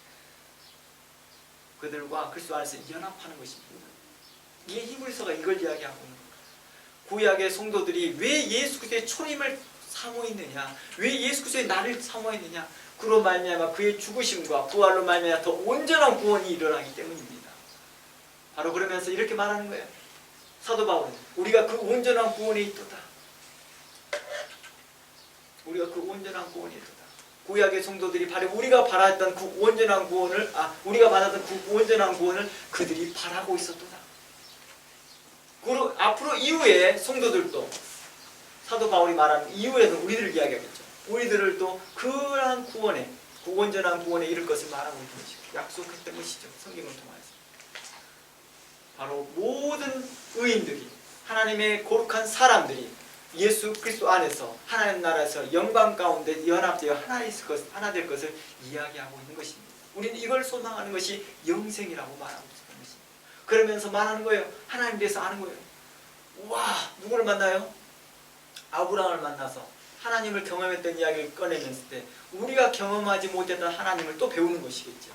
그들과 그리스도 안에서 연합하는 것입니다. 이 히브리서가 이걸 이야기하고 있는 거예요. 구약의 성도들이 왜 예수 그리스도의 초림을 사모했느냐, 왜 예수 그리스도의 날을 사모했느냐, 그로 말미암아 그의 죽으심과 부활로 말미암아 더 온전한 구원이 일어나기 때문입니다. 바로 그러면서 이렇게 말하는 거예요. 사도 바울은 우리가 그 온전한 구원에 있도다. 우리가 그 온전한 구원에 있도다. 구약의 성도들이 바로 우리가 바랐던 그 온전한 구원을, 우리가 받았던 그 온전한 구원을 그들이 바라고 있었도다. 그리고 앞으로 이후에 성도들도 사도 바울이 말하는 이후에는 우리들을 이야기하겠죠. 우리들을 또 그러한 구원에, 그 온전한 구원에 이를 것을 말하고 있는 것이죠. 약속했던 것이죠. 성경을 통해서. 바로 모든 의인들이, 하나님의 거룩한 사람들이 예수 그리스도 안에서 하나님 나라에서 영광 가운데 연합되어 하나 될 것을 이야기하고 있는 것입니다. 우리는 이걸 소망하는 것이 영생이라고 말하고 있는 것입니다. 그러면서 말하는 거예요. 하나님 대해서 아는 거예요. 와, 누구를 만나요? 아브라함을 만나서 하나님을 경험했던 이야기를 꺼내면서 때 우리가 경험하지 못했던 하나님을 또 배우는 것이겠죠.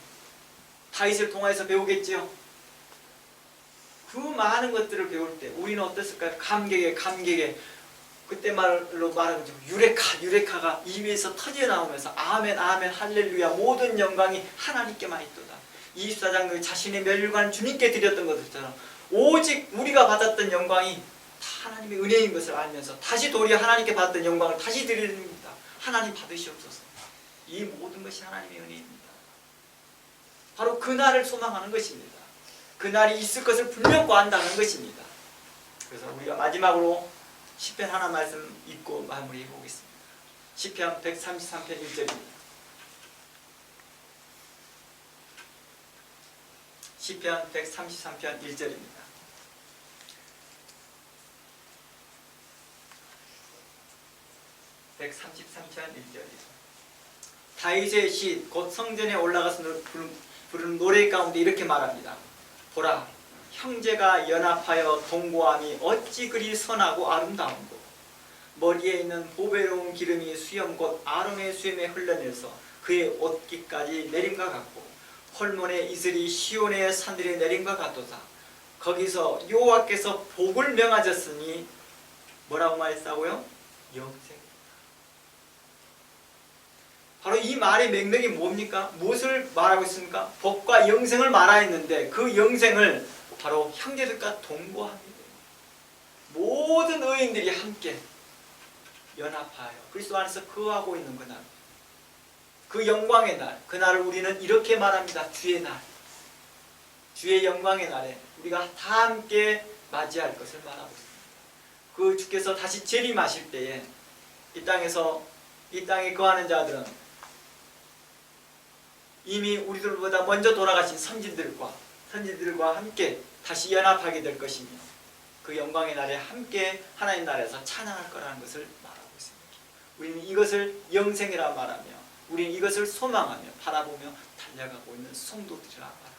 다윗을 통해서 배우겠죠. 그 많은 것들을 배울 때 우리는 어땠을까요? 감격에 그때 말로 말하면 유레카가 입에서 터져 나오면서 아멘 아멘 할렐루야 모든 영광이 하나님께만 있도다. 24장도 자신의 멸류관 주님께 드렸던 것들처럼 오직 우리가 받았던 영광이 다 하나님의 은혜인 것을 알면서 다시 도리어 하나님께 받았던 영광을 다시 드립니다. 하나님 받으시옵소서. 이 모든 것이 하나님의 은혜입니다. 바로 그날을 소망하는 것입니다. 그날이 있을 것을 분명히 안다는 것입니다. 그래서 우리가 마지막으로 시편 하나 말씀 읽고 마무리해 보겠습니다. 시편 133편 1절입니다. 시편 133편 1절입니다. 다윗의 시 곧 성전에 올라가서 부르는 노래 가운데 이렇게 말합니다. 보라, 형제가 연합하여 동거함이 어찌 그리 선하고 아름다운고 머리에 있는 보배로운 기름이 수염 곧 아론의 수염에 흘러내려서 그의 옷깃까지 내림과 같고 홀몬의 이슬이 시온의 산들이 내림과 같도다. 거기서 여호와께서 복을 명하셨으니 뭐라고 말했다고요? 영생. 바로 이 말의 맥락이 뭡니까? 무엇을 말하고 있습니까? 복과 영생을 말하였는데 그 영생을 바로 형제들과 동거합니다. 모든 의인들이 함께 연합하여 그리스도 안에서 거하고 있는 그날, 그 영광의 날, 그날을 우리는 이렇게 말합니다. 주의 날, 주의 영광의 날에 우리가 다 함께 맞이할 것을 말하고 있습니다. 그 주께서 다시 재림하실 때에 이 땅에 거하는 자들은 이미 우리들보다 먼저 돌아가신 선진들과 함께 다시 연합하게 될 것이며 그 영광의 날에 함께 하나님 나라에서 찬양할 거라는 것을 말하고 있습니다. 우리는 이것을 영생이라 말하며 우리는 이것을 소망하며 바라보며 달려가고 있는 성도들이라 말합니다.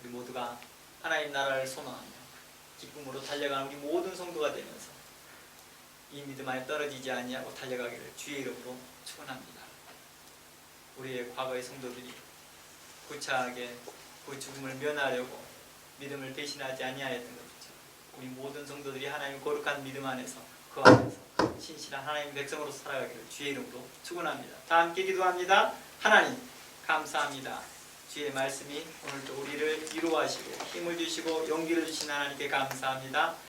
우리 모두가 하나님 나라를 소망하며 기쁨으로 달려가는 우리 모든 성도가 되면서 이 믿음 안에 떨어지지 아니하고 달려가기를 주의 이름으로 축원합니다. 우리의 과거의 성도들이 구차하게 그 죽음을 면하려고 믿음을 배신하지 아니하였던 것이죠. 우리 모든 성도들이 하나님의 거룩한 믿음 안에서 그 안에서 신실한 하나님의 백성으로 살아가기를 주의 이름으로 축원합니다. 다 함께 기도합니다. 하나님 감사합니다. 주의 말씀이 오늘도 우리를 위로하시고 힘을 주시고 용기를 주신 하나님께 감사합니다.